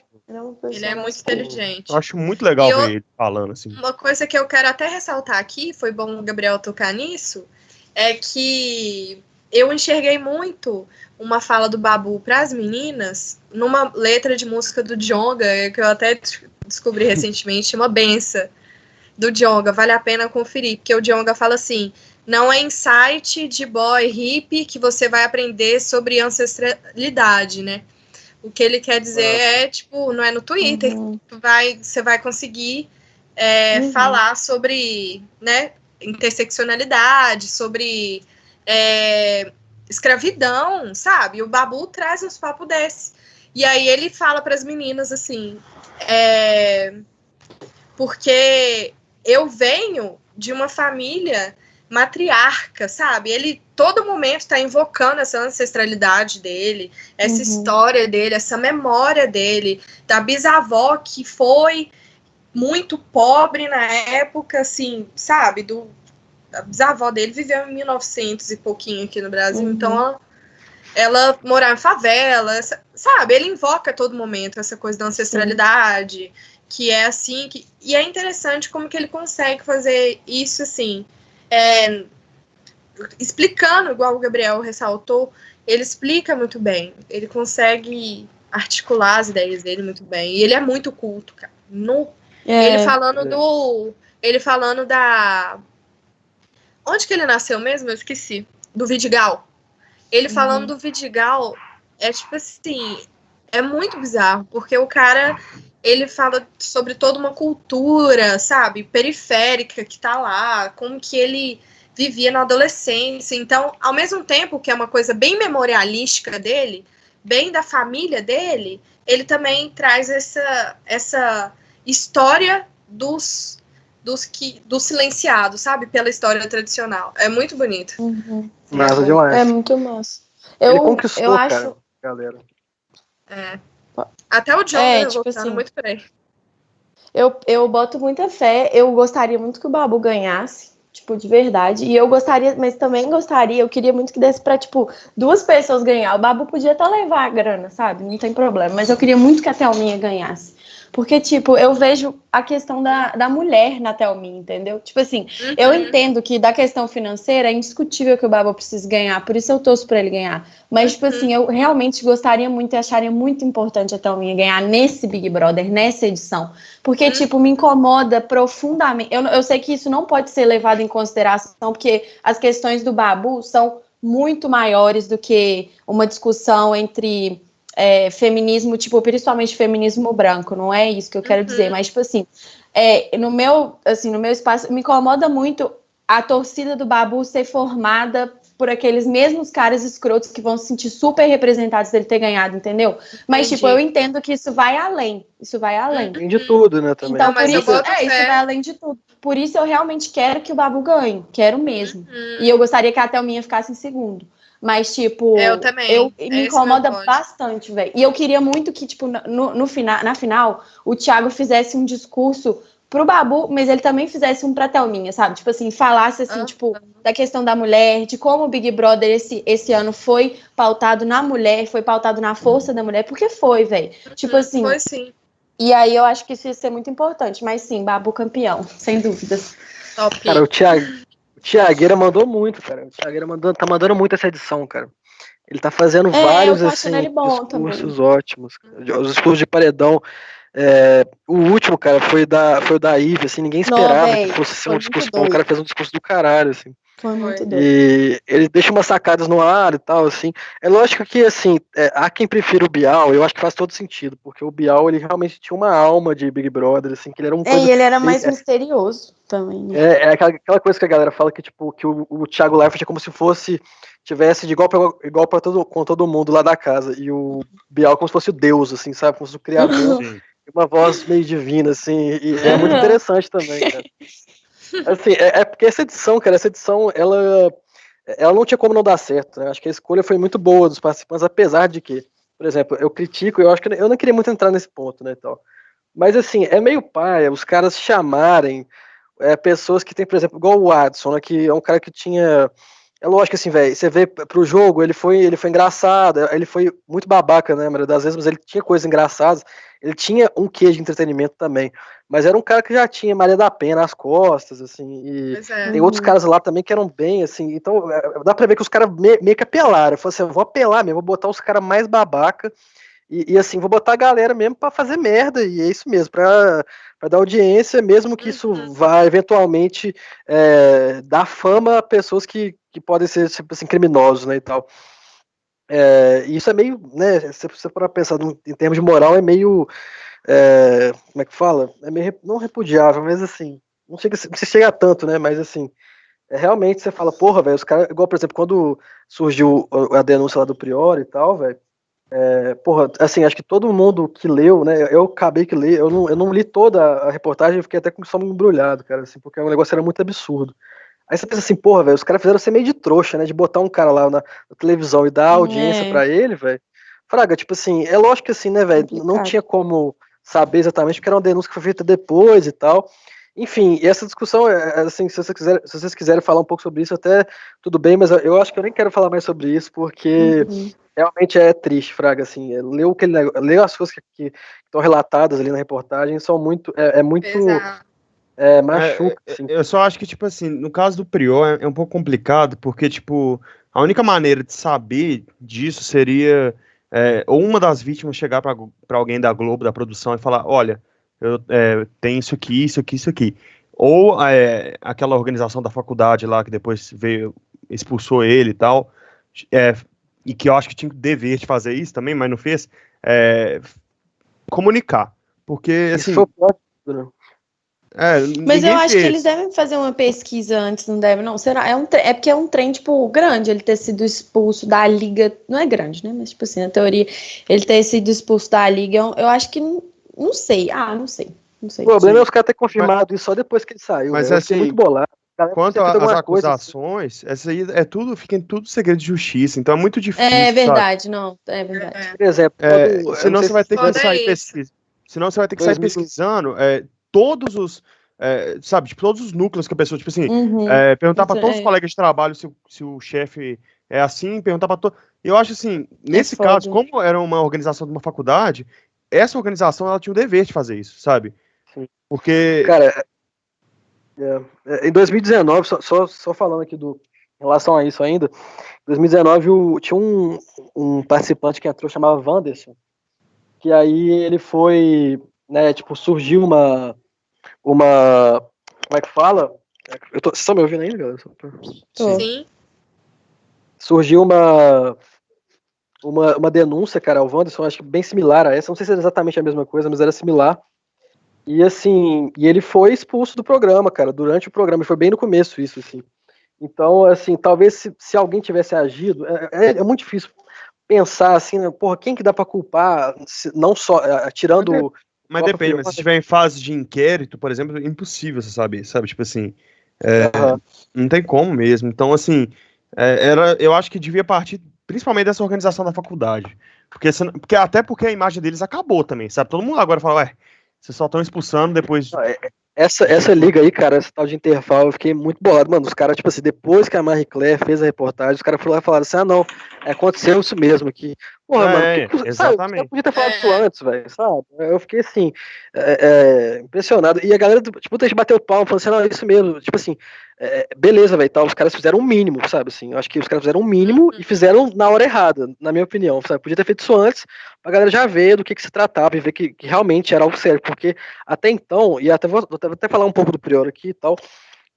Ele é muito inteligente. Eu acho muito legal ver ele falando, assim. Uma coisa que eu quero até ressaltar aqui, foi bom o Gabriel tocar nisso, é que eu enxerguei muito uma fala do Babu para as meninas numa letra de música do Djonga, que eu até descobri recentemente, uma benção do Djonga, vale a pena conferir, porque o Djonga fala assim: não é insight de boy hippie que você vai aprender sobre ancestralidade, né? O que ele quer dizer tipo, não é no Twitter que você vai conseguir falar sobre, né, interseccionalidade, sobre escravidão, sabe? E o Babu traz uns papos desse. E aí ele fala para as meninas assim, porque eu venho de uma família matriarca, sabe? Ele todo momento está invocando essa ancestralidade dele, essa história dele, essa memória dele, da bisavó que foi muito pobre na época, assim, sabe? A bisavó dele viveu em 1900 e pouquinho aqui no Brasil, então ela morava em favela, sabe? Ele invoca a todo momento essa coisa da ancestralidade, que é assim, e é interessante como que ele consegue fazer isso, assim, explicando, igual o Gabriel ressaltou, ele explica muito bem, ele consegue articular as ideias dele muito bem, e ele é muito culto, cara. Ele falando da... Onde que ele nasceu mesmo? Eu esqueci. Do Vidigal. Ele falando do Vidigal é tipo assim, é muito bizarro, porque o cara, ele fala sobre toda uma cultura, sabe, periférica que tá lá, como que ele vivia na adolescência. Então, ao mesmo tempo que é uma coisa bem memorialística dele, bem da família dele, ele também traz essa história dos silenciados, sabe, pela história tradicional. É muito bonito. Massa demais. É muito massa. Ele conquistou, eu acho... cara, galera. Até o John tipo voltando assim, muito por aí. Eu boto muita fé. Eu gostaria muito que o Babu ganhasse, tipo, de verdade. E eu gostaria, mas também gostaria, eu queria muito que desse pra, tipo, 2 pessoas ganhar. O Babu podia até levar a grana, sabe? Não tem problema. Mas eu queria muito que a Thelminha ganhasse. Porque, tipo, eu vejo a questão da mulher na Thelminha, entendeu? Tipo assim, eu entendo que da questão financeira é indiscutível que o Babu precise ganhar, por isso eu torço pra ele ganhar. Mas, tipo assim, eu realmente gostaria muito e acharia muito importante a Thelminha ganhar nesse Big Brother, nessa edição. Porque, tipo, me incomoda profundamente. Eu sei que isso não pode ser levado em consideração, porque as questões do Babu são muito maiores do que uma discussão entre feminismo, tipo, principalmente feminismo branco, não é isso que eu quero dizer, mas, tipo assim, no meu espaço, me incomoda muito a torcida do Babu ser formada por aqueles mesmos caras escrotos que vão se sentir super representados dele ter ganhado, entendeu? Mas, tipo, eu entendo que isso vai além. Isso vai além. Tem de tudo, né, também. Então, Não, mas por eu isso, boto isso fé. vai além de tudo. Por isso, eu realmente quero que o Babu ganhe. Quero mesmo. E eu gostaria que a Thelminha ficasse em segundo. Mas, tipo, Eu também. me incomoda bastante, velho. E eu queria muito que, tipo, na final, o Thiago fizesse um discurso pro Babu, mas ele também fizesse um pra Thelminha, sabe? Tipo assim, falasse assim, tipo, da questão da mulher, de como o Big Brother esse ano foi pautado na mulher, foi pautado na força da mulher, porque foi, velho. Tipo assim. Foi sim. E aí eu acho que isso ia ser muito importante, mas sim, Babu campeão, sem dúvidas. Top. Cara, o Thiagueira mandou muito, cara. O Thiagueira tá mandando muito essa edição, cara. Ele tá fazendo vários eu tô achando assim, ele bom discursos também. ótimos. Os discursos de paredão. O último, cara, foi o da Ivy, assim, ninguém esperava que fosse ser um discurso bom. O cara fez um discurso do caralho, assim. Foi muito doido. E ele deixa umas sacadas no ar e tal, assim. É lógico que, assim, há quem prefira o Bial, eu acho que faz todo sentido, porque o Bial, ele realmente tinha uma alma de Big Brother, assim, que ele era um coisa... E ele era mais misterioso também, né? aquela coisa que a galera fala que, tipo, que o Thiago Leifert é como se tivesse de igual pra com todo mundo lá da casa, e o Bial como se fosse o Deus, assim, sabe? Como se fosse o criador, uma voz meio divina, assim, e é muito interessante também, cara. Assim, porque essa edição, cara, ela não tinha como não dar certo, né? Acho que a escolha foi muito boa dos participantes, apesar de que, por exemplo, eu critico, eu acho que eu não queria muito entrar nesse ponto, né, e tal. Mas, assim, é meio paia os caras chamarem pessoas que tem, por exemplo, igual o Adson, né, que é um cara que tinha... É lógico, assim, velho, você vê pro jogo, ele foi engraçado, ele foi muito babaca, né, a maioria das vezes, mas ele tinha coisas engraçadas, ele tinha um quê de entretenimento também, mas era um cara que já tinha Maria da Penha nas costas, assim, e tem outros caras lá também que eram bem, assim, então dá pra ver que os caras meio que apelaram, eu falei assim, eu vou apelar mesmo, vou botar os caras mais babaca, e assim, vou botar a galera mesmo pra fazer merda, e é isso mesmo, pra dar audiência, mesmo que isso vá eventualmente dar fama a pessoas que podem ser, tipo assim, criminosos, né, e tal. E isso é meio, né, se você for pensar em termos de moral, é meio, como é que fala? É meio, não repudiável, mas assim, não se chega a tanto, né, mas assim, realmente você fala, porra, velho, os caras, igual, por exemplo, quando surgiu a denúncia lá do Priori e tal, velho, porra, assim, acho que todo mundo que leu, né? Eu acabei que ler, eu não li toda a reportagem, eu fiquei até com o estômago embrulhado, cara, assim, porque o negócio era muito absurdo. Aí você pensa assim, porra, velho, os caras fizeram ser meio de trouxa, né? De botar um cara lá na televisão e dar audiência pra ele, velho. Fraga, tipo assim, é lógico que assim, né, velho, não tinha como saber exatamente, porque era uma denúncia que foi feita depois e tal. Enfim, e essa discussão, assim, se vocês quiserem falar um pouco sobre isso, até tudo bem, mas eu acho que eu nem quero falar mais sobre isso, porque realmente é triste, Fraga, assim, ler as coisas que estão relatadas ali na reportagem são muito, machuca, assim. Eu só acho que, tipo assim, no caso do Prior é um pouco complicado, porque, tipo, a única maneira de saber disso seria ou uma das vítimas chegar para alguém da Globo, da produção, e falar, olha, tem isso aqui, isso aqui, isso aqui. Ou aquela organização da faculdade lá que depois veio, expulsou ele e tal, é, e que eu acho que tinha o dever de fazer isso também, mas não fez, comunicar. Porque, Isso assim, foi o pior de tudo, né? Mas eu ninguém acho que fez. eles devem fazer uma pesquisa antes, não devem, não? Será? É porque é um trem, tipo, grande ele ter sido expulso da liga. Não é grande, né? Mas, tipo assim, na teoria, ele ter sido expulso da liga, eu acho que. Não sei. Não sei. Não O sei. problema é os caras terem confirmado isso só depois que ele saiu, Mas velho. Eu fiquei muito assim, bolado. O cara quanto tinha feito às alguma coisa assim. acusações, essa aí fica em tudo segredo de justiça, então é muito É difícil, sabe? verdade, não. É verdade. Por exemplo, eu não Senão sei você vai se ter que Foda sair isso. pesquisando. Senão você vai ter que sair 2000, pesquisando todos os, sabe, tipo, todos os núcleos que a pessoa, tipo assim, Uhum. perguntar para Isso todos os é colegas de trabalho se o chefe é assim, perguntar para todos. Eu acho assim, nesse caso, foda. como era uma organização de uma faculdade, essa organização ela tinha o dever de fazer isso, sabe? sim. Porque Cara, em 2019, só falando aqui em relação a isso ainda, em 2019 tinha um participante que entrou, chamava Wanderson, que aí ele foi, né, tipo, surgiu como é que fala? Vocês estão me ouvindo ainda, galera? Tô. Sim. Surgiu uma uma denúncia, cara, ao Wanderson, acho que bem similar a essa, não sei se era exatamente a mesma coisa, mas era similar. E assim, e ele foi expulso do programa, cara, durante o programa, foi bem no começo isso, assim. Então, assim, talvez se alguém tivesse agido, é muito difícil pensar assim, né, porra, quem que dá pra culpar, não só, tirando o Mas próprio depende, mas se Prior, estiver em fase de inquérito, por exemplo, é impossível você saber, sabe? Tipo assim, aham. não tem como mesmo. Então, assim, eu acho que devia partir principalmente dessa organização da faculdade. Até porque a imagem deles acabou também, sabe? Todo mundo agora fala, ué, vocês só estão expulsando depois. Essa liga aí, cara, essa tal de intervalo, eu fiquei muito bolado. Mano, os caras, tipo assim, depois que a Marie Claire fez a reportagem, os caras foram lá e falaram assim: ah, não, aconteceu isso mesmo aqui. Porra, mano, sabe, os caras Exatamente. podiam ter falado isso antes, velho, sabe? Eu fiquei assim, impressionado. E a galera, tipo, a gente bateu o palmo, falando assim: não, é isso mesmo. Tipo assim, beleza, velho, tal. Os caras fizeram o mínimo, sabe? Assim, eu acho que os caras fizeram o mínimo e fizeram na hora errada, na minha opinião, sabe? Podia ter feito isso antes, pra galera já ver do que se tratava e ver que realmente era algo sério, porque até então, e até vou até falar um pouco do Prior aqui e tal,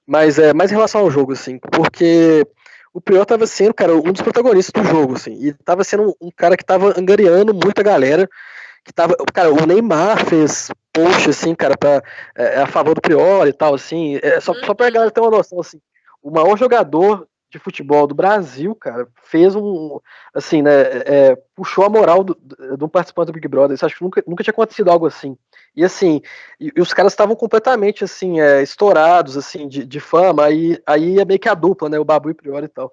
mas mais em relação ao jogo, assim, porque o Prior tava sendo, cara, um dos protagonistas do jogo, assim, e tava sendo um cara que tava angariando muita galera, que tava, cara, o Neymar fez post, assim, cara, a favor do Prior e tal, assim, só pra galera ter uma noção, assim, o maior jogador de futebol do Brasil, cara, fez assim, né, puxou a moral de um participante do Big Brother, isso acho que nunca tinha acontecido algo assim. E assim, e os caras estavam completamente assim, estourados assim de fama, aí é meio que a dupla, né, o Babu e o Prior e tal.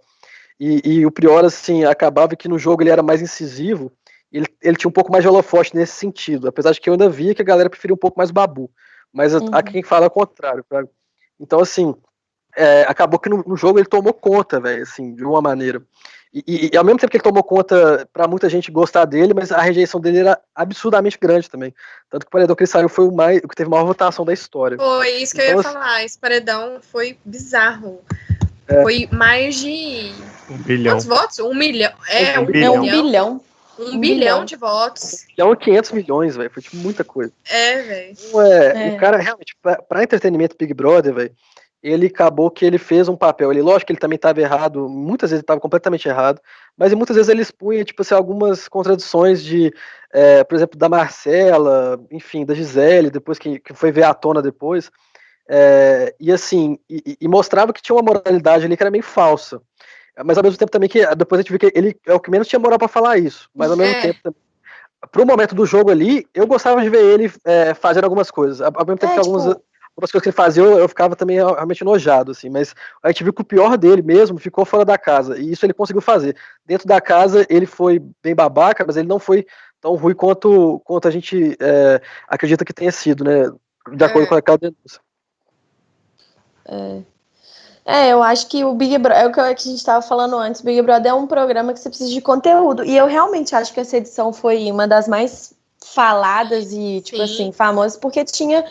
E o Prior assim, acabava que no jogo ele era mais incisivo, ele tinha um pouco mais de holofote nesse sentido, apesar de que eu ainda via que a galera preferia um pouco mais o Babu, mas há quem fala o contrário, cara. Então assim, acabou que no jogo ele tomou conta, velho, assim, de uma maneira. E ao mesmo tempo que ele tomou conta pra muita gente gostar dele, mas a rejeição dele era absurdamente grande também. Tanto que o paredão que ele saiu foi o que teve maior votação da história. Foi isso que eu Então, ia assim, falar. Esse paredão foi bizarro. Foi mais de. 1 bilhão. Quantos votos? 1 milhão. Um Um bilhão. É 1 bilhão. 1 bilhão de votos. 500 milhões, velho. Foi tipo muita coisa. Velho. Então, o cara, realmente, pra entretenimento Big Brother, velho, ele acabou que ele fez um papel. Ele, lógico que ele também estava errado, muitas vezes ele estava completamente errado, mas muitas vezes ele expunha, tipo assim, algumas contradições por exemplo, da Marcela, enfim, da Gisele, depois que foi ver à tona depois, e assim, e mostrava que tinha uma moralidade ali que era meio falsa. Mas ao mesmo tempo também que depois a gente viu que ele é o que menos tinha moral para falar isso, mas ao mesmo tempo também pro momento do jogo ali, eu gostava de ver ele fazendo algumas coisas. Ao mesmo tempo que algumas coisas que ele fazia, eu ficava também realmente enojado, assim. Mas a gente viu que o pior dele mesmo ficou fora da casa. E isso ele conseguiu fazer. Dentro da casa, ele foi bem babaca, mas ele não foi tão ruim quanto a gente acredita que tenha sido, né? De acordo com aquela denúncia. Eu acho que o Big Brother, é o que a gente estava falando antes, o Big Brother é um programa que você precisa de conteúdo. E eu realmente acho que essa edição foi uma das mais faladas e, tipo assim, famosas, porque tinha.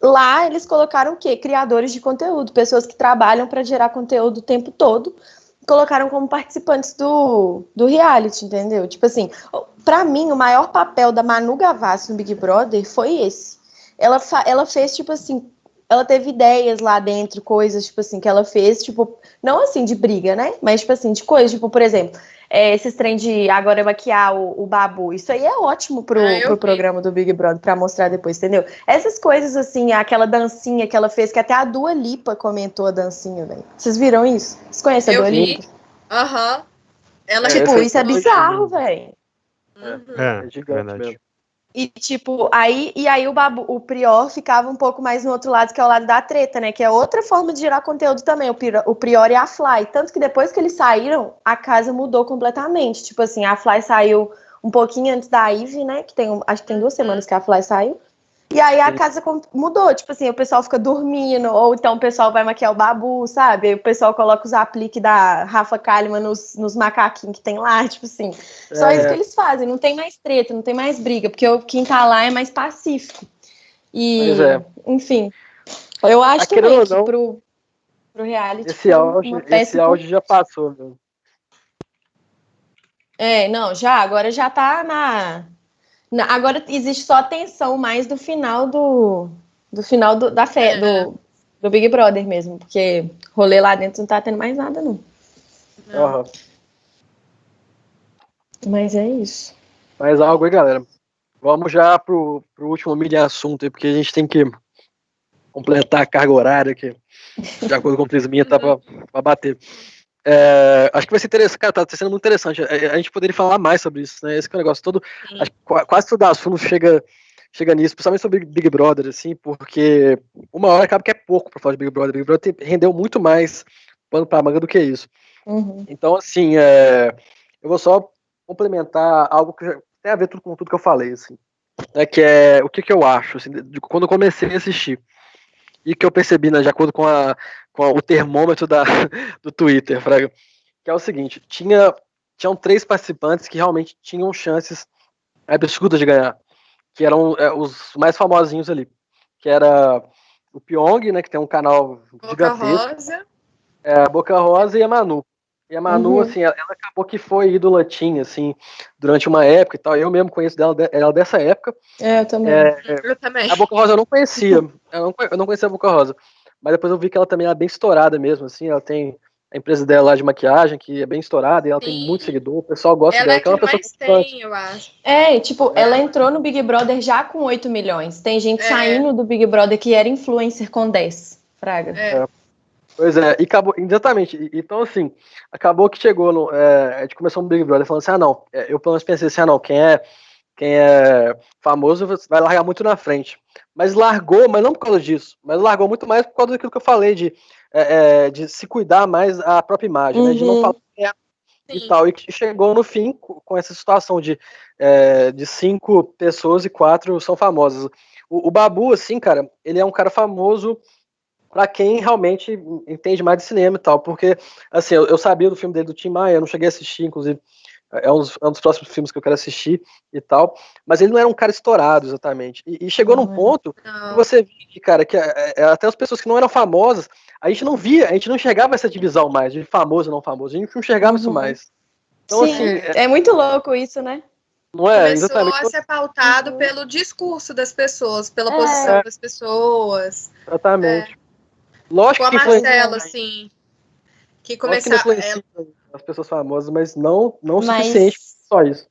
Lá eles colocaram o quê? Criadores de conteúdo, pessoas que trabalham para gerar conteúdo o tempo todo, colocaram como participantes do reality, entendeu? Tipo assim, pra mim, o maior papel da Manu Gavassi no Big Brother foi esse. Ela fez, tipo assim, ela teve ideias lá dentro, coisas, tipo assim, que ela fez, tipo, não assim de briga, né? Mas, tipo assim, de coisas, tipo, por exemplo, esses trem de agora maquiar o Babu, isso aí é ótimo pro programa do Big Brother, pra mostrar depois, entendeu? Essas coisas, assim, aquela dancinha que ela fez, que até a Dua Lipa comentou a dancinha, velho. Vocês viram isso? Vocês conhecem a Dua Lipa? Aham. Ela tipo, isso é bizarro, velho. É gigante mesmo. E, tipo, aí o Babu, o Prior ficava um pouco mais no outro lado, que é o lado da treta, né? Que é outra forma de gerar conteúdo também, o Prior e a Fly. Tanto que depois que eles saíram, a casa mudou completamente. Tipo assim, a Fly saiu um pouquinho antes da Ivy, né? Acho que tem 2 semanas que a Fly saiu. E aí a casa mudou, tipo assim, o pessoal fica dormindo, ou então o pessoal vai maquiar o Babu, sabe? Aí o pessoal coloca os apliques da Rafa Kalimann nos macaquinhos que tem lá, tipo assim. Só isso que eles fazem, não tem mais treta, não tem mais briga, porque quem tá lá é mais pacífico. E, enfim, eu acho também que pro reality esse auge já passou, meu. Agora já tá agora existe só a tensão mais do final do Big Brother mesmo, porque rolê lá dentro não tá tendo mais nada, não. Uhum. Mas é isso. Mais algo aí, galera. Vamos já pro último mini assunto aí, porque a gente tem que completar a carga horária aqui, de acordo com o Prisminha, tá pra bater. Acho que vai ser interessante, cara, tá sendo muito interessante. A gente poderia falar mais sobre isso, né? Esse que é o negócio todo. Acho que quase todo assunto chega nisso, principalmente sobre Big Brother, assim, porque uma hora acaba que é pouco pra falar de Big Brother. Big Brother rendeu muito mais pano pra manga do que isso. Uhum. Então, assim, eu vou só complementar algo que tem a ver com tudo que eu falei, assim. Que é o que eu acho, assim, quando eu comecei a assistir. E que eu percebi, né, de acordo com o termômetro do Twitter, Fraga, que é o seguinte, tinham 3 participantes que realmente tinham chances absurdas de ganhar, que eram os mais famosinhos ali, que era o Pyong, né, que tem um canal Boca gigantesco, Rosa. a Boca Rosa e a Manu. E a Manu, Uhum. assim, ela acabou que foi ídola teen, assim, durante uma época e tal. Eu mesmo conheço ela dessa época. Eu também. Eu também. A Boca Rosa eu não conhecia. Eu não conhecia a Boca Rosa. Mas depois eu vi que ela também é bem estourada mesmo, assim. Ela tem a empresa dela lá de maquiagem, que é bem estourada, e ela tem muito Sim. seguidor. O pessoal gosta Ela é dela, que é que uma pessoa mais constante. tem, eu acho. Tipo, ela entrou no Big Brother já com 8 milhões. Tem gente É. saindo do Big Brother que era influencer com 10. Fraga. Pois é, e acabou, exatamente. Então, assim, acabou que chegou a gente começou no Big Brother falando assim, não, eu pelo menos pensei assim, não, quem é famoso vai largar muito na frente. Mas largou, mas não por causa disso, mas largou muito mais por causa daquilo que eu falei, de se cuidar mais a própria imagem, né? De não falar e tal. E chegou no fim com essa situação de 5 pessoas e 4 são famosas. O Babu, assim, cara, ele é um cara famoso pra quem realmente entende mais de cinema e tal, porque, assim, eu sabia do filme dele do Tim Maia, eu não cheguei a assistir, inclusive, é um dos próximos filmes que eu quero assistir e tal, mas ele não era um cara estourado, exatamente, e chegou num ponto que você via que, cara, que até as pessoas que não eram famosas, a gente não via, a gente não enxergava essa divisão mais, de famoso e não famoso, a gente não enxergava isso mais. Então, Sim, assim, é muito louco isso, né? não é Começou exatamente... a ser pautado pelo discurso das pessoas, pela É. posição das pessoas. Exatamente. Tipo Lógico a que influencia, Marcela, assim, que lógico que não começava. influencia as pessoas famosas, mas não o suficiente Mas, só isso.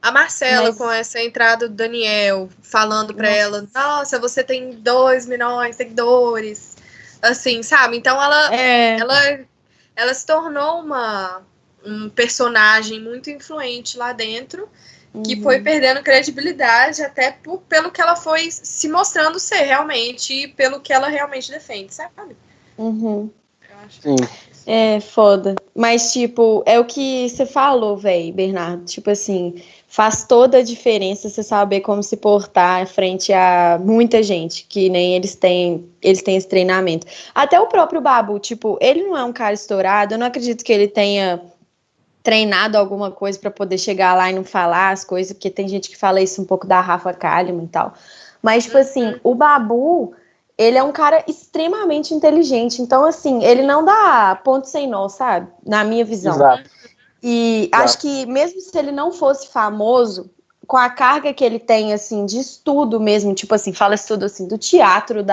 A Marcela, com mas essa entrada do Daniel, falando pra Nossa. ela, nossa, você tem 2 milhões de seguidores. Assim, sabe? Então ela se tornou um personagem muito influente lá dentro, que foi perdendo credibilidade até pelo que ela foi se mostrando ser realmente e pelo que ela realmente defende, sabe? Uhum. Eu acho. Sim. É foda. Mas, tipo, é o que você falou, velho, Bernardo. Tipo assim, faz toda a diferença você saber como se portar frente a muita gente, que nem eles têm esse treinamento. Até o próprio Babu, tipo, ele não é um cara estourado, eu não acredito que ele tenha treinado alguma coisa para poder chegar lá e não falar as coisas, porque tem gente que fala isso um pouco da Rafa Kalimann e tal. Mas, tipo assim, o Babu, ele é um cara extremamente inteligente. Então, assim, ele não dá ponto sem nó, sabe? Na minha visão. Exato. E acho que mesmo se ele não fosse famoso, com a carga que ele tem, assim, de estudo mesmo, tipo assim, fala estudo, assim, do teatro,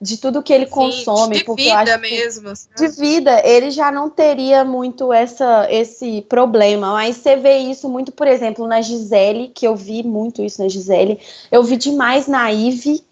de tudo que ele consome. De porque vida eu acho mesmo. de vida, ele já não teria muito esse problema. Mas você vê isso muito, por exemplo, na Gisele, que eu vi muito isso na Gisele. Eu vi demais na Ivy,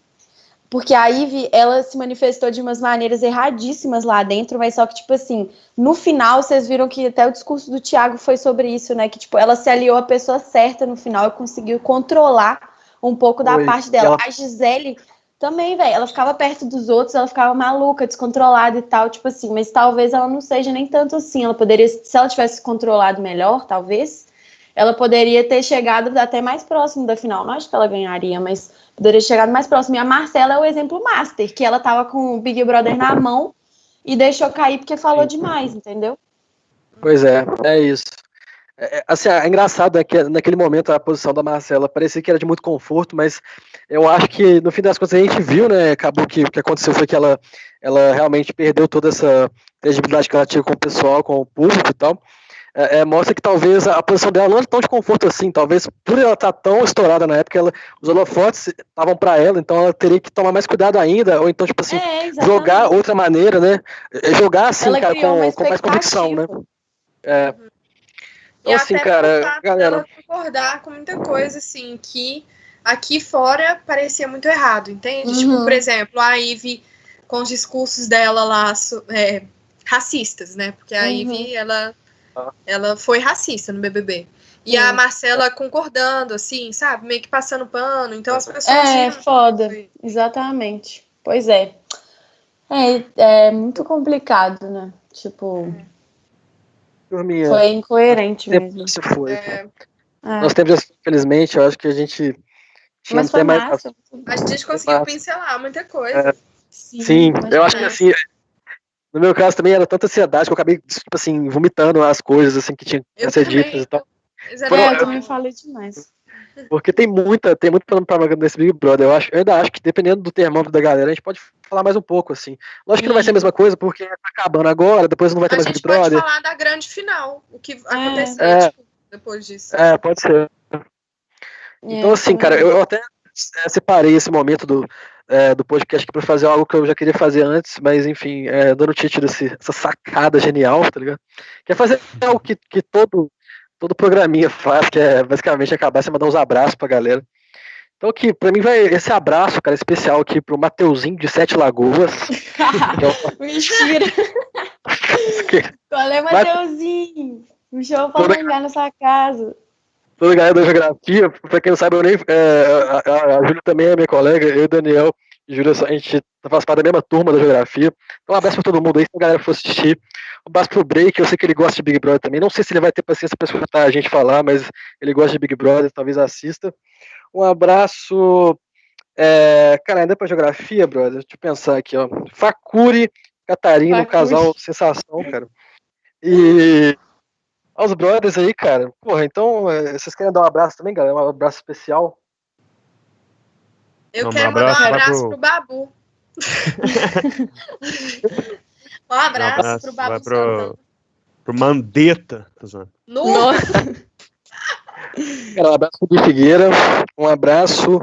porque a Ivy, ela se manifestou de umas maneiras erradíssimas lá dentro, mas só que, tipo assim, no final, vocês viram que até o discurso do Thiago foi sobre isso, né? Que, tipo, ela se aliou à pessoa certa no final e conseguiu controlar um pouco da parte dela. A Gisele também, velho, ela ficava perto dos outros, ela ficava maluca, descontrolada e tal, tipo assim, mas talvez ela não seja nem tanto assim. Ela poderia, se ela tivesse controlado melhor, talvez, ela poderia ter chegado até mais próximo da final. Não acho que ela ganharia, mas poderia ter chegado mais próximo. E a Marcela é o exemplo master, que ela tava com o Big Brother na mão e deixou cair porque falou demais, entendeu? Pois é isso. Assim, é engraçado, né, que naquele momento a posição da Marcela parecia que era de muito conforto, mas eu acho que no fim das contas a gente viu, né? Acabou que o que aconteceu foi que ela realmente perdeu toda essa credibilidade que ela tinha com o pessoal, com o público e tal. Mostra que talvez a posição dela não é tão de conforto assim, talvez por ela estar tão estourada na época, os holofotes estavam para ela, então ela teria que tomar mais cuidado ainda, ou então, tipo assim, jogar outra maneira, né? Jogar assim, ela cara, criou uma com mais convicção, né? expectativa. E assim, até cara, pelo fato galera. dela concordar com muita coisa, assim, que aqui fora parecia muito errado, entende? Tipo, por exemplo, a Ivy com os discursos dela lá, racistas, né? Porque a Ivy, ela foi racista no BBB. E a Marcela concordando, assim, sabe? Meio que passando pano. Então as pessoas riram. Foda. Exatamente. Pois é. É muito complicado, né? Tipo, Turminha, foi incoerente tempo mesmo. se foi. É, Nós temos, infelizmente, eu acho que a gente tinha Mas foi até mais. massa. a gente conseguiu pincelar muita coisa. Sim, eu acho que massa. assim, no meu caso também era tanta ansiedade que eu acabei, tipo assim, vomitando as coisas assim que tinham que Eu ser também. ditas e tal. Eu também falei demais. Porque tem muito pano pra manga nesse Big Brother. Eu ainda acho que dependendo do termômetro da galera, a gente pode falar mais um pouco, assim. Lógico que não vai ser a mesma coisa, porque tá acabando agora, depois não vai ter A mais Big gente pode Brother. falar da grande final, o que acontecer tipo, depois disso. Pode ser. Então, assim, cara, eu até separei esse momento do podcast aqui pra fazer algo que eu já queria fazer antes, mas enfim, dando título essa sacada genial, tá ligado? Que é fazer algo que todo programinha faz, que é basicamente acabar sem mandar uns abraços pra galera. Então aqui, pra mim vai esse abraço, cara, especial aqui pro Mateuzinho de Sete Lagoas. Mentira! Qual é, Mateuzinho? Um show pra mangar na sua casa. Toda a galera da geografia, pra quem não sabe, a Júlia também é minha colega, eu e o Daniel e Júlia, a gente faz parte da mesma turma da geografia. Então um abraço pra todo mundo aí, se a galera for assistir. Um abraço pro Break, eu sei que ele gosta de Big Brother também. Não sei se ele vai ter paciência pra escutar a gente falar, mas ele gosta de Big Brother, talvez assista. Um abraço, cara, ainda pra geografia, brother, deixa eu pensar aqui, ó. Facuri, Catarina, um casal sensação, cara. E aos brothers aí, cara. Porra, então, vocês querem dar um abraço também, galera? Um abraço especial? Eu quero mandar um abraço pro Babu. Um abraço pro Babu Santana. Pro Mandetta. Nossa! Cara, um abraço pro Gui Figueira. Um abraço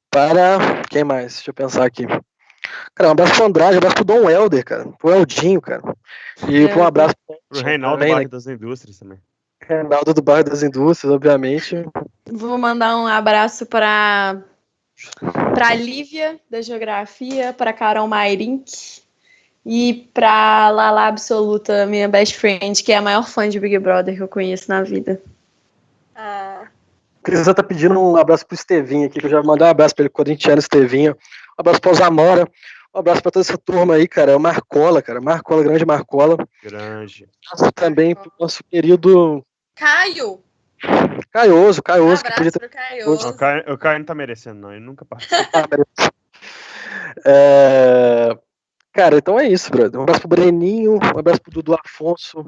para... Quem mais? Deixa eu pensar aqui. Cara, um abraço pro Andrade, um abraço pro Dom Helder, cara. Pro Eldinho, cara. E um abraço pro Reinaldo do Bairro das Indústrias também. Reinaldo do Bairro das Indústrias, obviamente. Vou mandar um abraço pra Lívia, da Geografia, pra Carol Mairink e pra Lala Absoluta, minha best friend, que é a maior fã de Big Brother que eu conheço na vida. Cris tá pedindo um abraço pro Estevinho aqui, que eu já mandei um abraço pra ele, corintiano Estevinho. Um abraço pro Zamora. Um abraço pra toda essa turma aí, cara. É o Marcola, cara. Marcola, grande Marcola. Grande. Também pro nosso querido Caio. Caioso. Um abraço que podia ter... pro Caioso. O Caio não tá merecendo, não. Ele nunca participa. Cara, então é isso, brother. Um abraço pro Breninho, um abraço pro Dudu Afonso.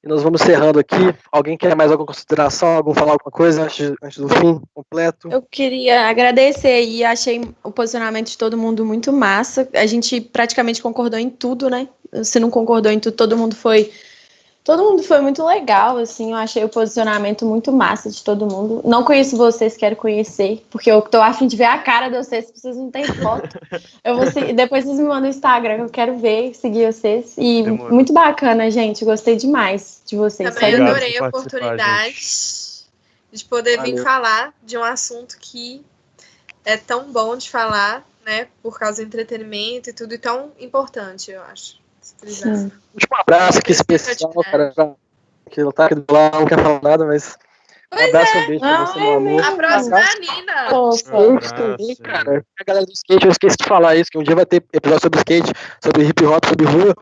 E nós vamos encerrando aqui. Alguém quer mais alguma consideração? Algum falar alguma coisa antes do fim completo? Eu queria agradecer e achei o posicionamento de todo mundo muito massa. A gente praticamente concordou em tudo, né? Se não concordou em tudo, todo mundo foi muito legal, assim. Eu achei o posicionamento muito massa de todo mundo. Não conheço vocês, quero conhecer, porque eu tô a fim de ver a cara de vocês, porque vocês não têm foto. Depois vocês me mandam no Instagram, eu quero ver, seguir vocês. E muito bacana, gente. Gostei demais de vocês. Também adorei a oportunidade de poder vir falar de um assunto que é tão bom de falar, né? Por causa do entretenimento e tudo, e tão importante, eu acho. Um abraço aqui especial, cara, que ele tá aqui do lado, não quer falar nada, mas um abraço, um beijo pra você, meu amor. A próxima é a Nina. Cara, a galera do skate, eu esqueci de falar isso, que um dia vai ter episódio sobre skate, sobre hip hop, sobre rua,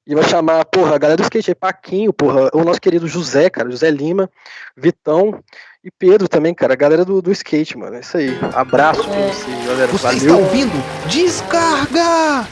e vai chamar, porra, a galera do skate aí, Paquinho, porra, o nosso querido José, cara, José Lima, Vitão e Pedro também, cara, a galera do skate, mano, é isso aí. Abraço pra vocês, galera. Você está ouvindo Descarga!